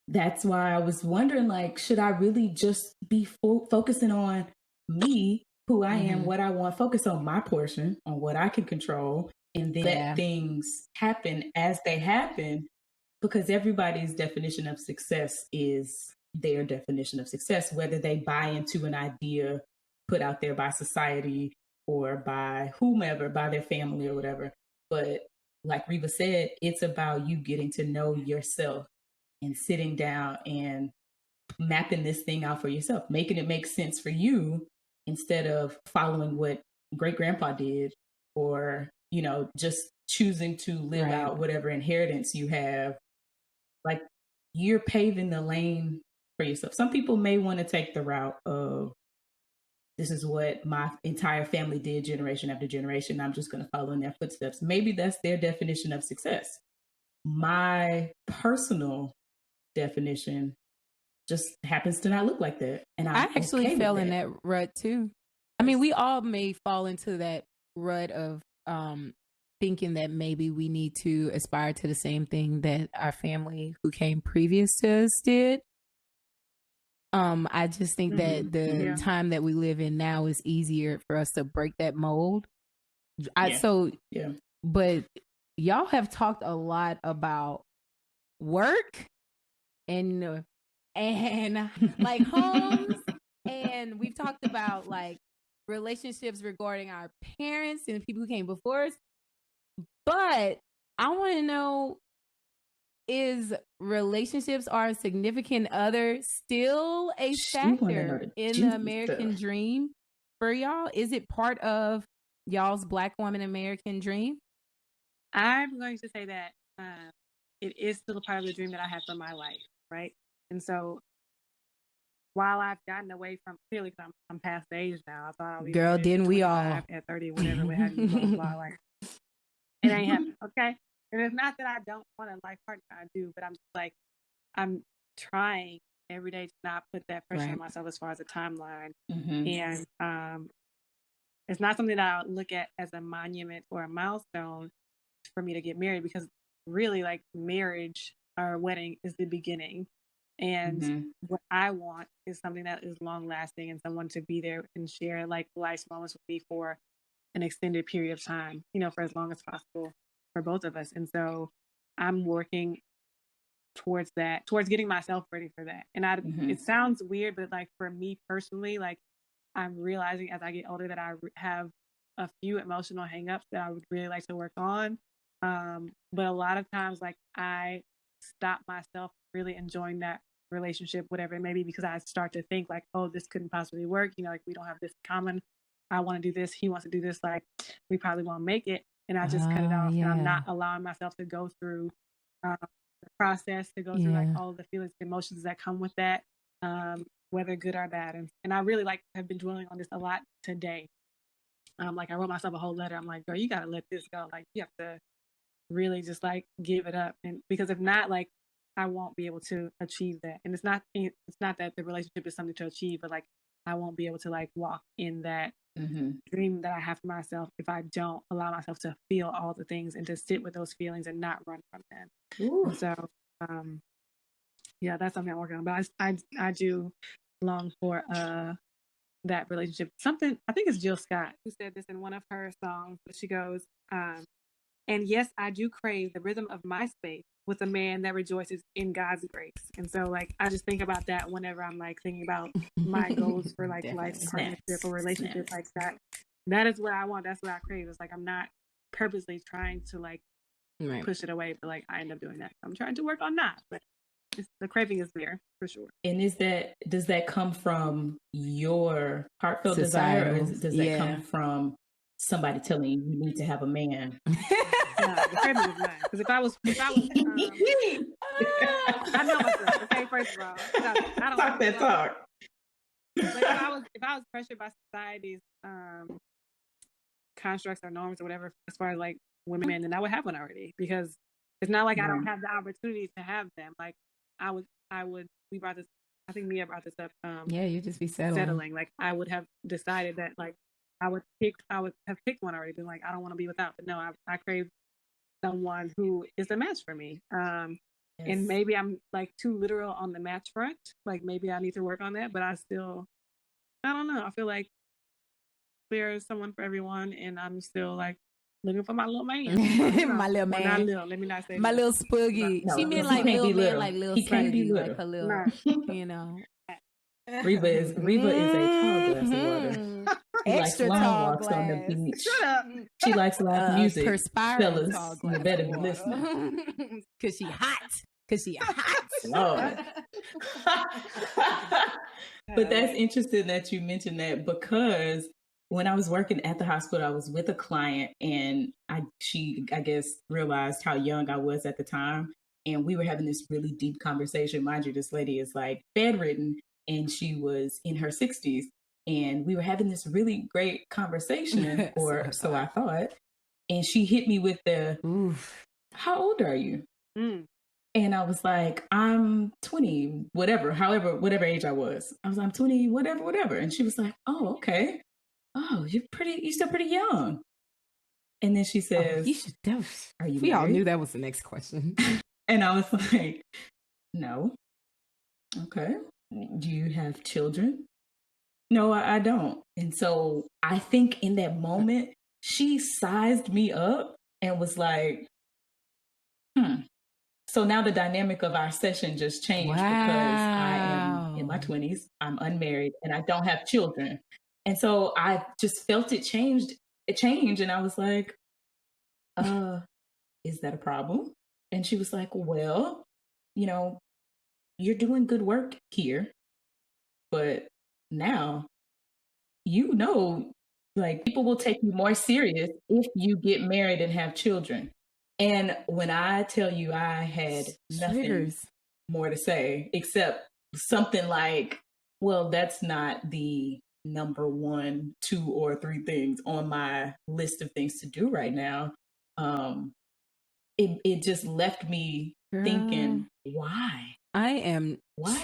that's why I was wondering, like, should I really just be focusing on me, who I am, what I want, focus on my portion, on what I can control, and then let things happen as they happen. Because everybody's definition of success is their definition of success, whether they buy into an idea put out there by society or by whomever, by their family or whatever. But like Reva said, it's about you getting to know yourself and sitting down and mapping this thing out for yourself, making it make sense for you instead of following what great grandpa did, or, you know, just choosing to live out whatever inheritance you have. Like, you're paving the lane for yourself. Some people may want to take the route of, this is what my entire family did generation after generation, I'm just going to follow in their footsteps. Maybe that's their definition of success. My personal definition just happens to not look like that. And I actually fell in that rut too. I mean, we all may fall into that rut of thinking that maybe we need to aspire to the same thing that our family who came previous to us did. I just think that the time that we live in now is easier for us to break that mold. But y'all have talked a lot about work and like homes, and we've talked about like relationships regarding our parents and the people who came before us. But I want to know, is relationships or a significant other still a factor in the American dream for y'all? Is it part of y'all's Black woman American dream? I'm going to say that it is still a part of the dream that I have for my life, right? And so while I've gotten away from, clearly because I'm past the age now, I thought I'll be girl, didn't we all at 30, whatever, what have you, blah, blah, blah, like it ain't happening, okay? And it's not that I don't want a life partner, I do, but I'm just like, I'm trying every day to not put that pressure on myself as far as a timeline. And it's not something that I look at as a monument or a milestone for me to get married, because really, like, marriage or wedding is the beginning. And what I want is something that is long lasting and someone to be there and share like life's moments with me for an extended period of time, you know, for as long as possible for both of us. And so I'm working towards that, towards getting myself ready for that. And it sounds weird, but like for me personally, like I'm realizing as I get older that I have a few emotional hangups that I would really like to work on. But a lot of times, like I stop myself really enjoying that relationship, whatever it may be, because I start to think like, oh, this couldn't possibly work. You know, like we don't have this in common. I want to do this. He wants to do this. Like we probably won't make it. And I just cut it off. And I'm not allowing myself to go through the process, to go through like all the feelings, emotions that come with that, whether good or bad. And I really like have been dwelling on this a lot today. Like I wrote myself a whole letter. I'm like, girl, you got to let this go. Like you have to really just like give it up. And because if not, like I won't be able to achieve that. And it's not that the relationship is something to achieve, but like I won't be able to like walk in that dream that I have for myself if I don't allow myself to feel all the things and to sit with those feelings and not run from them. So that's something I'm working on. But I do long for that relationship. Something, I think it's Jill Scott who said this in one of her songs, but she goes, and yes, I do crave the rhythm of my space with a man that rejoices in God's grace. And so like I just think about that whenever I'm like thinking about my goals for like life partnership or relationship like that. That is what I want. That's what I crave. It's like I'm not purposely trying to like push it away, but like I end up doing that. I'm trying to work on that, but the craving is there for sure. And does that come from your heartfelt desire, or does that come from somebody telling you need to have a man? The craving is mine. Because if I was I know myself. Okay, first of all, I don't talk that talk. But if I was pressured by society's constructs or norms or whatever, as far as like women, then I would have one already. Because it's not like I don't have the opportunity to have them. Like I would. We brought this. I think Mia brought this up. You just be settling. Like I would have decided that like I would have picked one already. Been like I don't want to be without. But no, I crave someone who is a match for me. And maybe I'm like too literal on the match front. Like maybe I need to work on that. But I don't know. I feel like there is someone for everyone, and I'm still like looking for my little man. My little man. Not little. Let me not say my little spoogie. No, she meant like little man, like little. He can't be little. Like a little, you know. Reva is a tall glass of water. She likes long walks on the beach. Shut up. She likes live music. Perspiring Fellas, you better be listening. Cause she hot. Cause she hot. Lord. But that's interesting that you mentioned that, because when I was working at the hospital, I was with a client, and she, I guess, realized how young I was at the time. And we were having this really deep conversation. Mind you, this lady is like bedridden, and she was in her 60s. And we were having this really great conversation, or so I thought. And she hit me with the, oof, how old are you? Mm. And I was like, I'm 20, whatever age I was. I was like, I'm 20, whatever. And she was like, oh, okay. Oh, you're still pretty young. And then she says, are you we married? all knew that was the next question. And I was like, no. Okay. Do you have children? No, I don't. And so I think in that moment, she sized me up and was like, So now the dynamic of our session just changed, because I am in my 20s, I'm unmarried, and I don't have children. And so I just felt it change. And I was like, is that a problem? And she was like, well, you're doing good work here, but now, like, people will take you more serious if you get married and have children. And when I tell you, I had nothing more to say except something like, well, that's not the number 1, 2, or 3 things on my list of things to do right now. It just left me thinking, why? I am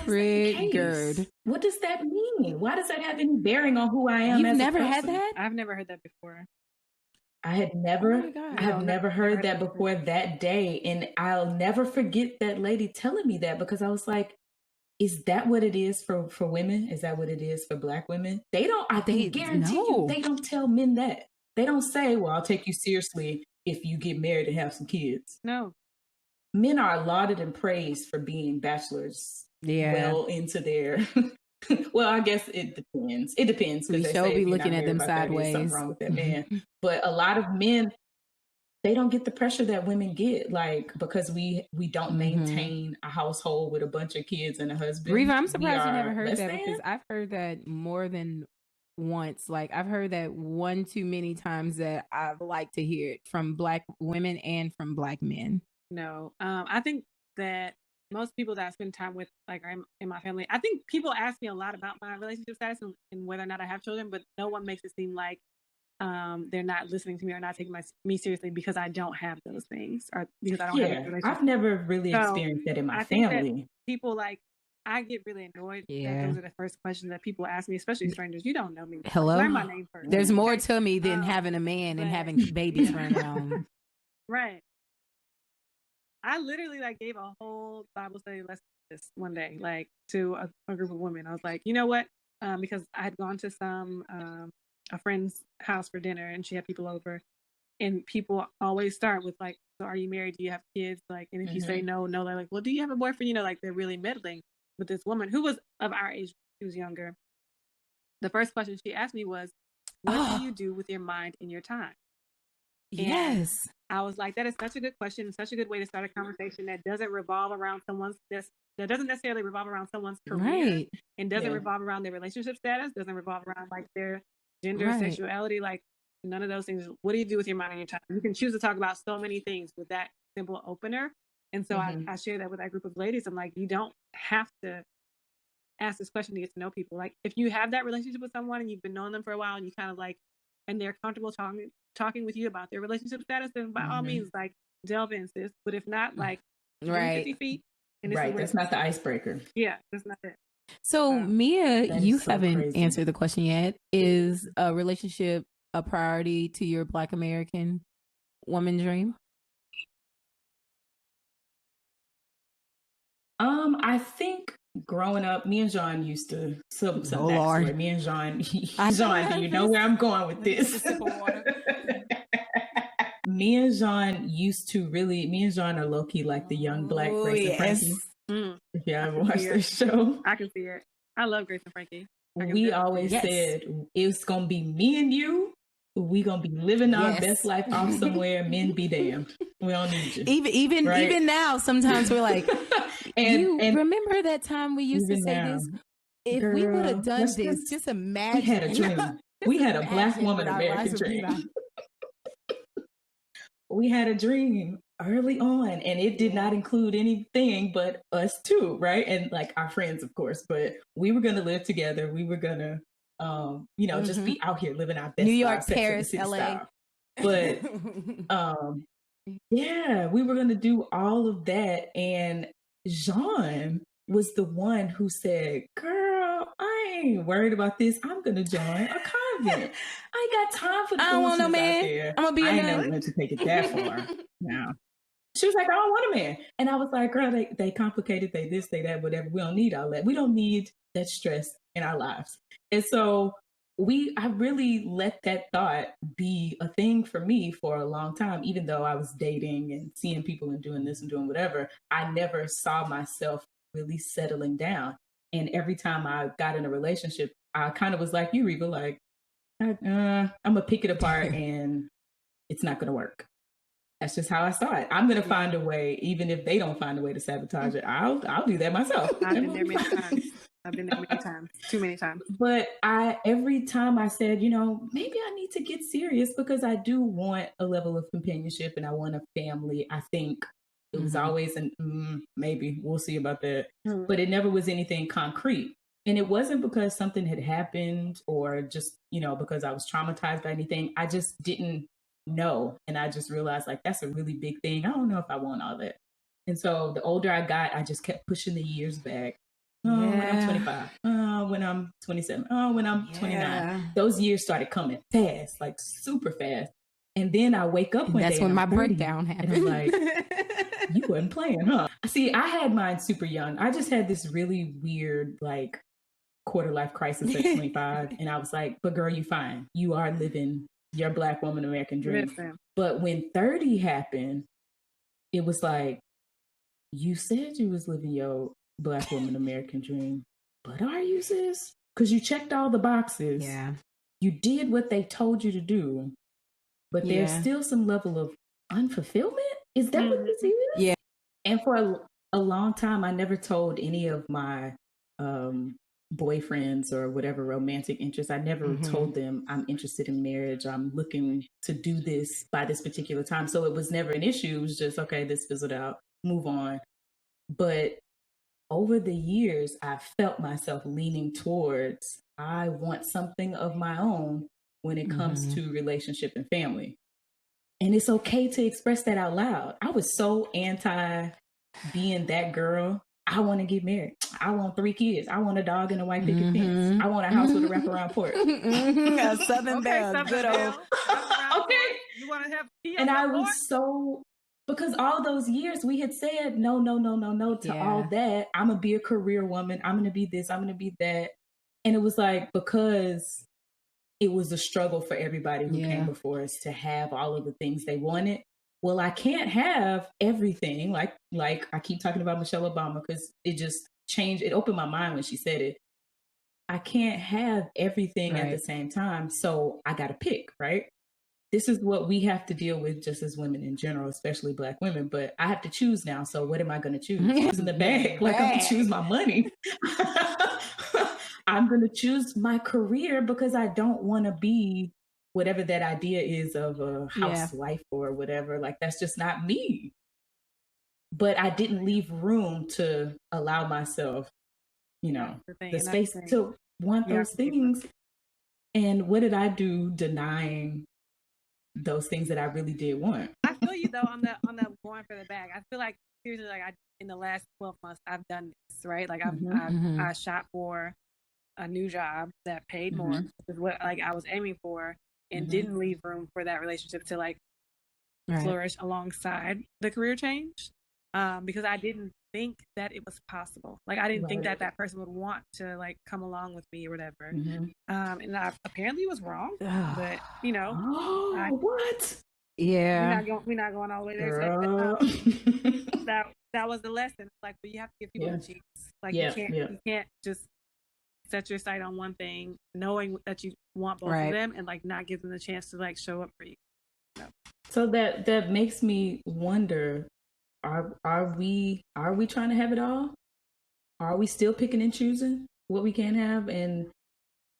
triggered. What does that mean? Why does that have any bearing on who I am? You've never had that? I've never heard that before. I have never heard that before that day. And I'll never forget that lady telling me that, because I was like, is that what it is for women? Is that what it is for Black women? They guarantee you, they don't tell men that. They don't say, well, I'll take you seriously if you get married and have some kids. No. Men are lauded and praised for being bachelors well into their... Well, I guess it depends. It depends. We shall be looking at them sideways. Something wrong with that man. But a lot of men, they don't get the pressure that women get, like, because we don't maintain a household with a bunch of kids and a husband. Reva, I'm surprised you never heard that, because I've heard that more than once. Like, I've heard that one too many times that I'd like to hear it from Black women and from Black men. No, I think that most people that I spend time with, like, in my family, I think people ask me a lot about my relationship status and whether or not I have children, but no one makes it seem like they're not listening to me or not taking me seriously because I don't have those things, or because I don't have a relationship. I've never really experienced that in my family. People, like, I get really annoyed that those are the first questions that people ask me, especially strangers. You don't know me. Hello? Learn my name first. There's more to me than having a man and having babies run around. Right. I literally, like, gave a whole Bible study lesson this one day, like, to a group of women. I was like, you know what? Because I had gone to a friend's house for dinner, and she had people over, and people always start with, like, so are you married? Do you have kids? Like, and if you say no, they're like, well, do you have a boyfriend? Like, they're really meddling with this woman who was of our age. She was younger. The first question she asked me was, what do you do with your mind and your time? Yes. And I was like, that is such a good question, such a good way to start a conversation that doesn't revolve around that doesn't necessarily revolve around someone's career, and doesn't revolve around their relationship status, doesn't revolve around, like, their gender, sexuality, like, none of those things. What do you do with your mind and your time? You can choose to talk about so many things with that simple opener. And so I share that with that group of ladies. I'm like, you don't have to ask this question to get to know people. Like, if you have that relationship with someone and you've been knowing them for a while, and you kind of, like, and they're comfortable talking with you about their relationship status, then by all means, like, delve in, sis. But if not, like, 50 feet. And that's not the icebreaker. Yeah, that's not it. So, Mia, you haven't crazy. answered the question yet. Is a relationship a priority to your Black American woman dream? I think growing up, me and Jeanne used to some backstory. Me and Jeanne, Jeanne, do you know where I'm going with this? Me and Jeanne are low-key like the young Black Grace and Frankie. If you ever watched this show. I can see it. I love Grace and Frankie. we always said it's gonna be me and you. We gonna be living our best life off somewhere. Men be damned. We don't need you. Even now, sometimes we're like, and remember that time we used to say now, this? If we would have done this, just imagine. We had a dream. We had a Black woman American dream. We had a dream early on, and it did not include anything but us two, right? And like our friends, of course, but we were going to live together. We were going to, just be out here living our best New York, lives, Paris, LA. Style. But, we were going to do all of that. And Jeanne was the one who said, girl, I ain't worried about this. I'm going to join a convent. I ain't got time for the foolishness out there. I'm gonna be I ain't never meant to take it that far. No. She was like, I don't want a man. And I was like, girl, they complicated, they this, they that, whatever. We don't need all that. We don't need that stress in our lives. And so I really let that thought be a thing for me for a long time, even though I was dating and seeing people and doing this and doing whatever. I never saw myself really settling down. And every time I got in a relationship, I kind of was like you, Reva, like, I'm going to pick it apart and it's not going to work. That's just how I saw it. I'm going to find a way, even if they don't find a way to sabotage it. I'll do that myself. I've been there many times. Too many times. But every time I said, maybe I need to get serious because I do want a level of companionship and I want a family. I think it was always maybe we'll see about that. But it never was anything concrete. And it wasn't because something had happened or just, because I was traumatized by anything. I just didn't know. And I just realized like, that's a really big thing. I don't know if I want all that. And so the older I got, I just kept pushing the years back. When I'm 25. When I'm 27. When I'm 29. Those years started coming fast, like super fast. And then I wake up one day. That's when my breakdown happened. And I'm like, you wasn't playing, huh? See, I had mine super young. I just had this really weird, like, quarter life crisis at 25. And I was like, but girl, you fine. You are living your Black woman American dream. Listen. But when 30 happened, it was like, you said you was living your Black woman American dream, but are you, sis? Because you checked all the boxes. Yeah. You did what they told you to do, but there's still some level of unfulfillment. Is that what this is? Yeah. And for a long time, I never told any of my boyfriends or whatever romantic interests. I never told them I'm interested in marriage. I'm looking to do this by this particular time. So it was never an issue. It was just, okay, this fizzled out, move on. But over the years, I felt myself leaning towards, I want something of my own when it comes to relationship and family. And it's okay to express that out loud. I was so anti being that girl. I want to get married. I want 3 kids. I want a dog and a white picket fence. I want a house with a wraparound porch. A Southern Belle. Good old. Okay. You want to have and I was so, because all those years we had said no to all that. I'm going to be a career woman. I'm going to be this. I'm going to be that. And it was like, because it was a struggle for everybody who came before us to have all of the things they wanted. Well, I can't have everything. Like I keep talking about Michelle Obama because it just changed. It opened my mind when she said it. I can't have everything at the same time. So I got to pick, right? This is what we have to deal with just as women in general, especially Black women. But I have to choose now. So what am I going to choose? Choosing the bag. Like I'm going to choose my money. I'm going to choose my career because I don't want to be whatever that idea is of a housewife or whatever. Like, that's just not me. But I didn't leave room to allow myself, the space to want those things. And what did I do denying those things that I really did want? I feel you though on the going for the bag. I feel like seriously, like in the last 12 months, I've done this, right? Like I shot for a new job that paid more, which is what like I was aiming for. And didn't leave room for that relationship to like flourish alongside the career change, because I didn't think that it was possible. Like I didn't think that person would want to like come along with me or whatever. And I apparently was wrong, but what? Yeah, we're not going all the way there. That was the lesson. Like, but you have to give people a chance. Like you can't just set your sight on one thing, knowing that you want both of them, and like not give them the chance to like show up for you. So that makes me wonder, are we trying to have it all? Are we still picking and choosing what we can have and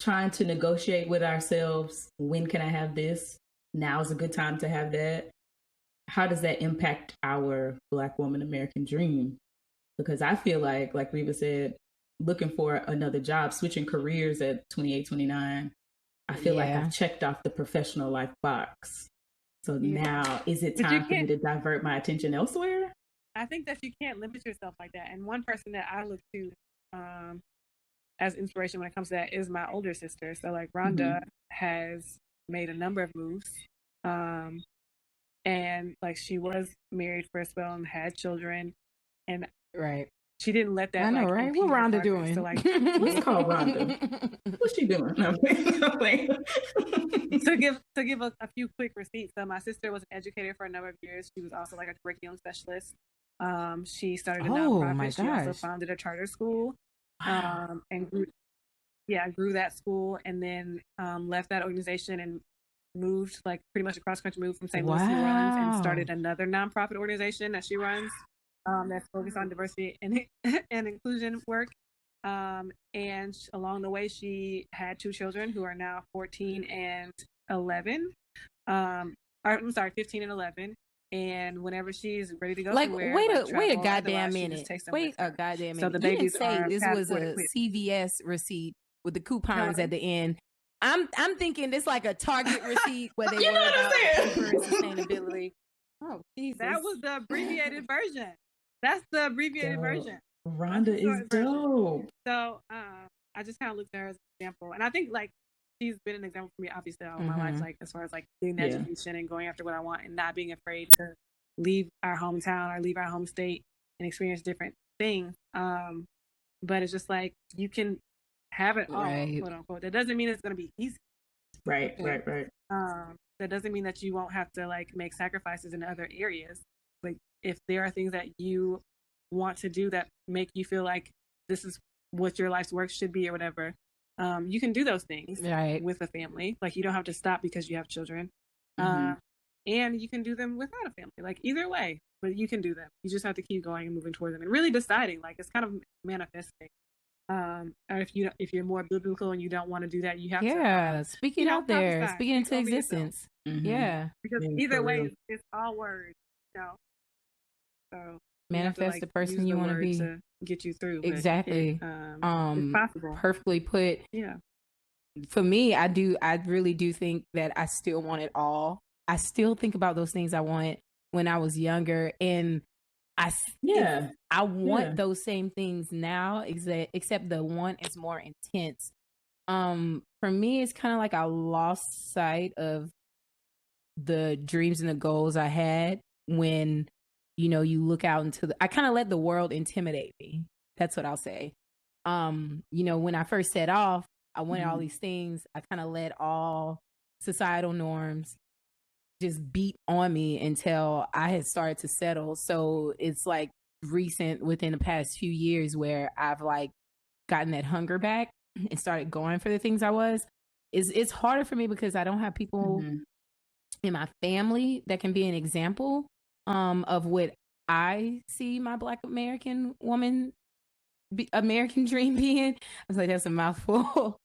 trying to negotiate with ourselves? When can I have this? Now is a good time to have that. How does that impact our Black woman American dream? Because I feel like Reva said, looking for another job, switching careers at 28, 29, I feel like I've checked off the professional life box. So now, is it time for me to divert my attention elsewhere? I think that you can't limit yourself like that. And one person that I look to as inspiration when it comes to that is my older sister. So like Rhonda has made a number of moves. And like she was married for a spell and had children. And she didn't let that. I know, right? What Rhonda doing? So like, what's called Rhonda? What's she doing? No, to give a few quick receipts. So my sister was an educator for a number of years. She was also like a curriculum specialist. She started a nonprofit. She also founded a charter school. And grew that school, and then left that organization and moved like pretty much across country, moved from St. Louis to New Orleans, and started another nonprofit organization that she runs. That's focused on diversity and inclusion work. And along the way, she had 2 children who are now 14 and 11. I'm sorry, 15 and 11. And whenever she's ready to go somewhere, wait a goddamn minute. Wait a goddamn minute. So the babies didn't say this was a CVS receipt with the coupons at the end. I'm thinking this like a Target receipt where they worry about sustainability. Oh, Jesus. That was the abbreviated version. That's the abbreviated version. Rhonda is dope. So I just kind of looked at her as an example. And I think like she's been an example for me, obviously, all my life, like as far as like getting education and going after what I want and not being afraid to leave our hometown or leave our home state and experience different things. But it's just like you can have it all, quote unquote. That doesn't mean it's going to be easy. Right. That doesn't mean that you won't have to like make sacrifices in other areas. Like if there are things that you want to do that make you feel like this is what your life's work should be or whatever, you can do those things with a family. Like you don't have to stop because you have children. And you can do them without a family. Like either way, but you can do them. You just have to keep going and moving toward them and really deciding. Like it's kind of manifesting. Or if you're more biblical and you don't want to do that, you have to speak it out there, speak it into existence. Because either way, it's all words. So manifest the person you want to be to get you through. Exactly. It's possible. Perfectly put. Yeah. For me, I really do think that I still want it all. I still think about those things I want when I was younger, and I want those same things now, except the one is more intense. For me, it's kind of like I lost sight of the dreams and the goals I had when, you look out into I kind of let the world intimidate me. That's what I'll say. When I first set off, I wanted all these things. I kind of let all societal norms just beat on me until I had started to settle. So it's like recent within the past few years where I've like gotten that hunger back and started going for the things I was. It's harder for me because I don't have people in my family that can be an example of what I see my Black American woman American dream being. I was like, that's a mouthful.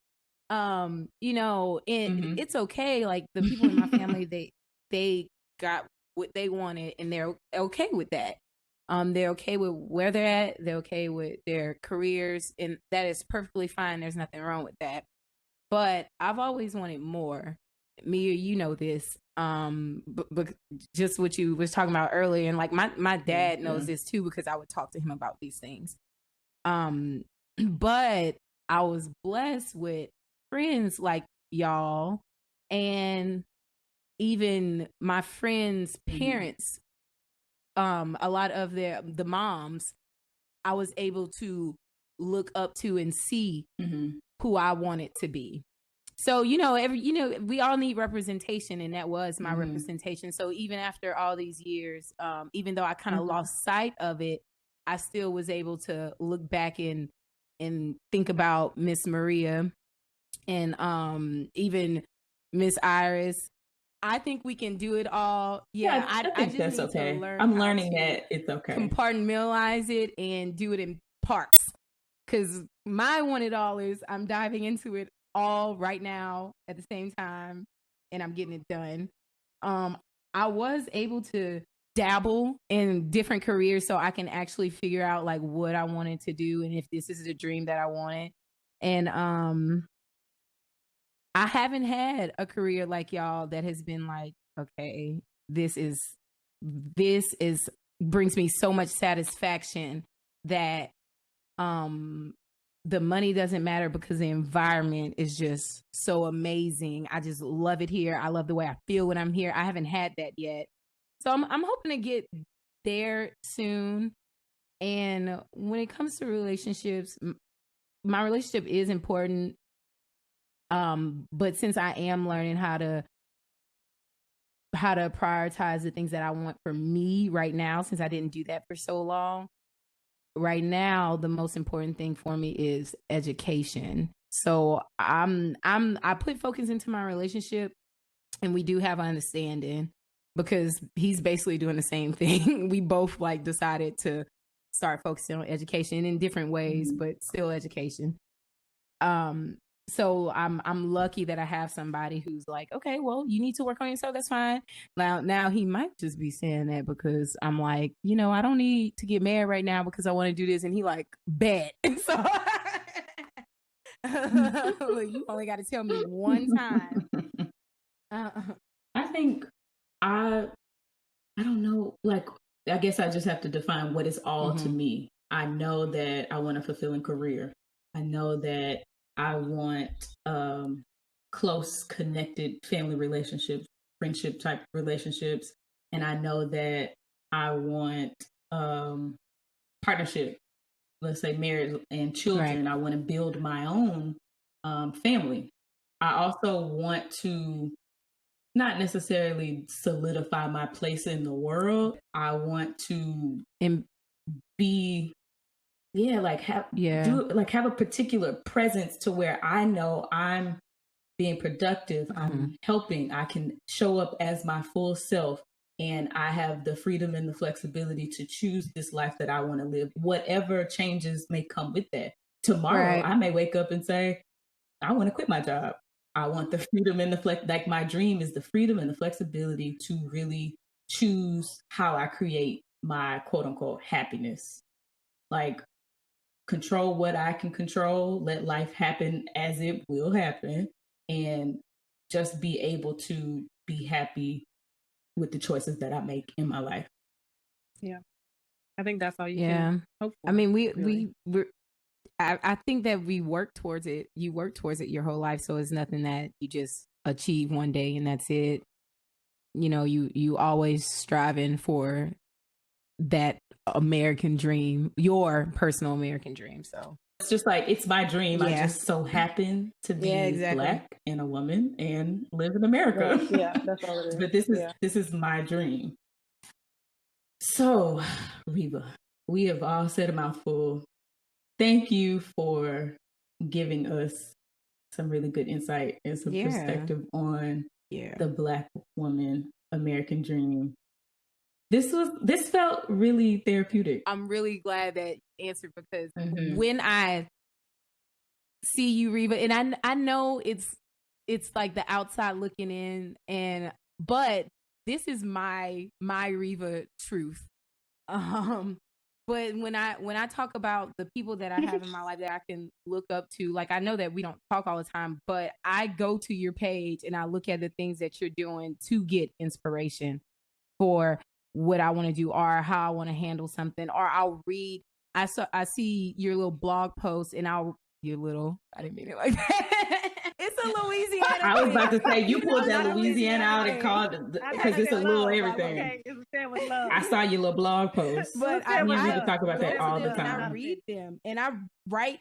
And it's okay. Like the people in my family, they got what they wanted and they're okay with that. They're okay with where they're at. They're okay with their careers, and that is perfectly fine. There's nothing wrong with that. But I've always wanted more. Mia, you know this. But just what you was talking about earlier, and like my dad knows this too because I would talk to him about these things. But I was blessed with friends like y'all, and even my friends' parents. A lot of the moms, I was able to look up to and see who I wanted to be. So, we all need representation, and that was my representation. So even after all these years, even though I kind of lost sight of it, I still was able to look back and and think about Miss Maria and even Miss Iris, I think we can do it all. Yeah, I think I just that's need okay. to learn. I'm learning that it's okay. Compartmentalize it and do it in parts. Because my one it all is I'm diving into it all right now at the same time, and I'm getting it done. I was able to dabble in different careers so I can actually figure out like what I wanted to do and if this is a dream that I wanted. And I haven't had a career like y'all that has been like, okay, this is brings me so much satisfaction that the money doesn't matter because the environment is just so amazing. I just love it here. I love the way I feel when I'm here. I haven't had that yet. So I'm hoping to get there soon. And when it comes to relationships, my relationship is important. But since I am learning how to prioritize the things that I want for me right now, since I didn't do that for so long, right now the most important thing for me is education. So I put focus into my relationship, and we do have understanding because he's basically doing the same thing. We both like decided to start focusing on education in different ways, but still education. So I'm lucky that I have somebody who's like, okay, well, you need to work on yourself. That's fine. Now he might just be saying that because I'm like, I don't need to get married right now because I want to do this. And he like, bet. So you only got to tell me one time. I think I don't know. Like, I guess I just have to define what is all to me. I know that I want a fulfilling career. I know that I want close, connected family relationships, friendship type relationships. And I know that I want partnership, let's say marriage and children. Right. I want to build my own family. I also want to not necessarily solidify my place in the world. I want to be have a particular presence to where I know I'm being productive, I'm helping, I can show up as my full self, and I have the freedom and the flexibility to choose this life that I want to live, whatever changes may come with that. Tomorrow, I may wake up and say, I want to quit my job. I want the freedom and the like my dream is the freedom and the flexibility to really choose how I create my quote unquote happiness. Like, control what I can control, let life happen as it will happen, and just be able to be happy with the choices that I make in my life. Yeah. I think that's all you can hope for. I mean, we're I think that we work towards it. You work towards it your whole life. So it's nothing that you just achieve one day and that's it. You always striving for that American dream, your personal American dream. So it's just like, it's my dream. I just so happen to be Black and a woman and live in America. Right. Yeah, that's all it is. But this is my dream. So, Reva, we have all said a mouthful. Thank you for giving us some really good insight and some perspective on the Black woman American dream. This felt really therapeutic. I'm really glad that you answered because when I see you, Reva, and I know it's like the outside looking in, but this is my Reva truth. But when I talk about the people that I have in my life that I can look up to, like, I know that we don't talk all the time, but I go to your page and I look at the things that you're doing to get inspiration for what I want to do or how I want to handle something, or I'll read. I see your little blog post and I didn't mean it like that. It's a Louisiana. I was about to say, you pulled that Louisiana out and called it because it's a little everything. Okay. It's with love. I saw your little blog post, but I usually talk about that all the time. And I read them and I write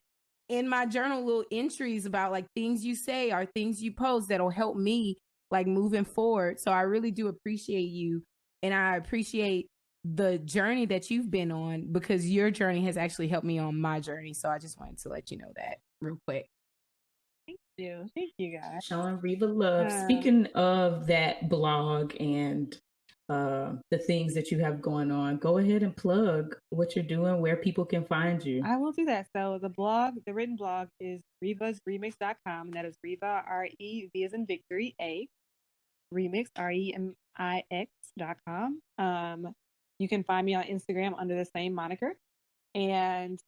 in my journal little entries about like things you say or things you post that'll help me like moving forward. So I really do appreciate you, and I appreciate the journey that you've been on, because your journey has actually helped me on my journey. So I just wanted to let you know that real quick. Thank you guys. Showing Reva love. Speaking of that blog and the things that you have going on, go ahead and plug what you're doing, where people can find you. I will do that. So the written blog is revasremix.com, and that is Reva, R-E-V as in victory, A, remix, REMIX.com. You can find me on Instagram under the same moniker. And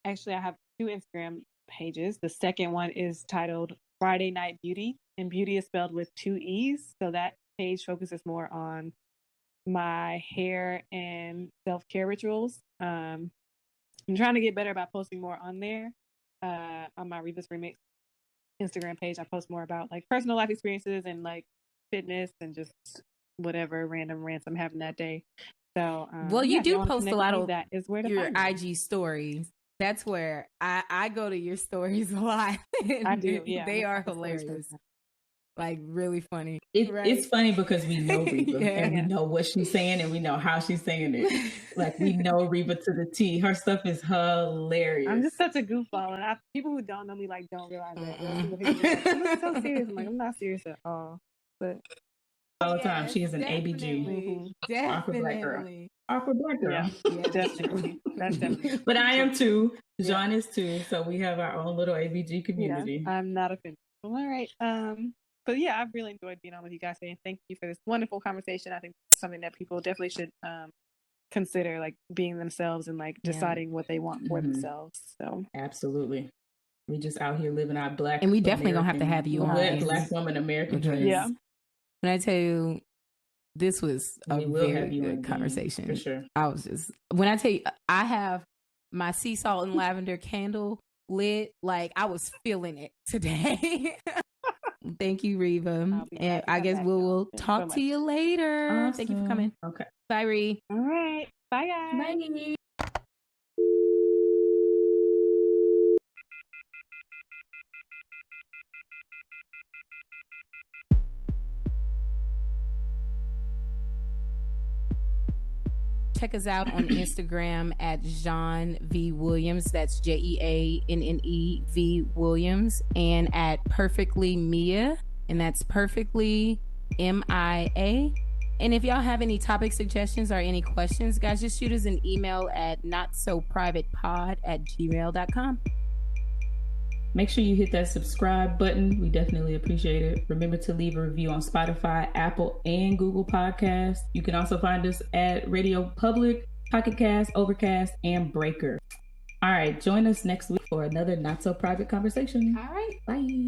actually, I have 2 Instagram pages. The second one is titled Friday Night Beauty, and beauty is spelled with 2 E's. So that page focuses more on my hair and self-care rituals. I'm trying to get better about posting more on there. On my Reva's Remix Instagram page, I post more about like personal life experiences and like fitness and just whatever random rants I'm having that day. So, well, you do post a lot of that is where to your find IG stories. That's where I go to your stories a lot. I do. Yeah, they are hilarious. Like really funny. It's funny because we know Reva and we know what she's saying and we know how she's saying it. Like we know Reva to the T. Her stuff is hilarious. I'm just such a goofball, and people who don't know me like don't realize that. I'm so serious. I'm like, I'm not serious at all. But all the time, she is an ABG. Definitely. Awkward black girl. Yeah, definitely. That's definitely. But I am too. Jeanne is too. So we have our own little ABG community. Yeah, I'm not offended. All right. But yeah, I've really enjoyed being on with you guys today, and thank you for this wonderful conversation. I think it's something that people definitely should consider, like being themselves and like deciding what they want for themselves. So absolutely, we just out here living our black, and we definitely gonna have to have you on Black woman American dreams. Yeah, when I tell you, this was a very good conversation. For sure. I was just when I tell you, I have my sea salt and lavender candle lit. Like I was feeling it today. Thank you, Reva. And I guess we'll talk to you later. Awesome. Thank you for coming. Okay. Bye, Ree. All right. Bye, guys. Bye. Check us out on Instagram at Jeanne V. Williams. That's JeanneV Williams. And at Perfectly Mia. And that's Perfectly MIA. And if y'all have any topic suggestions or any questions, guys, just shoot us an email at notsoprivatepod@gmail.com. Make sure you hit that subscribe button. We definitely appreciate it. Remember to leave a review on Spotify, Apple, and Google Podcasts. You can also find us at Radio Public, Pocket Cast, Overcast, and Breaker. All right, join us next week for another Not So Private conversation. All right. Bye.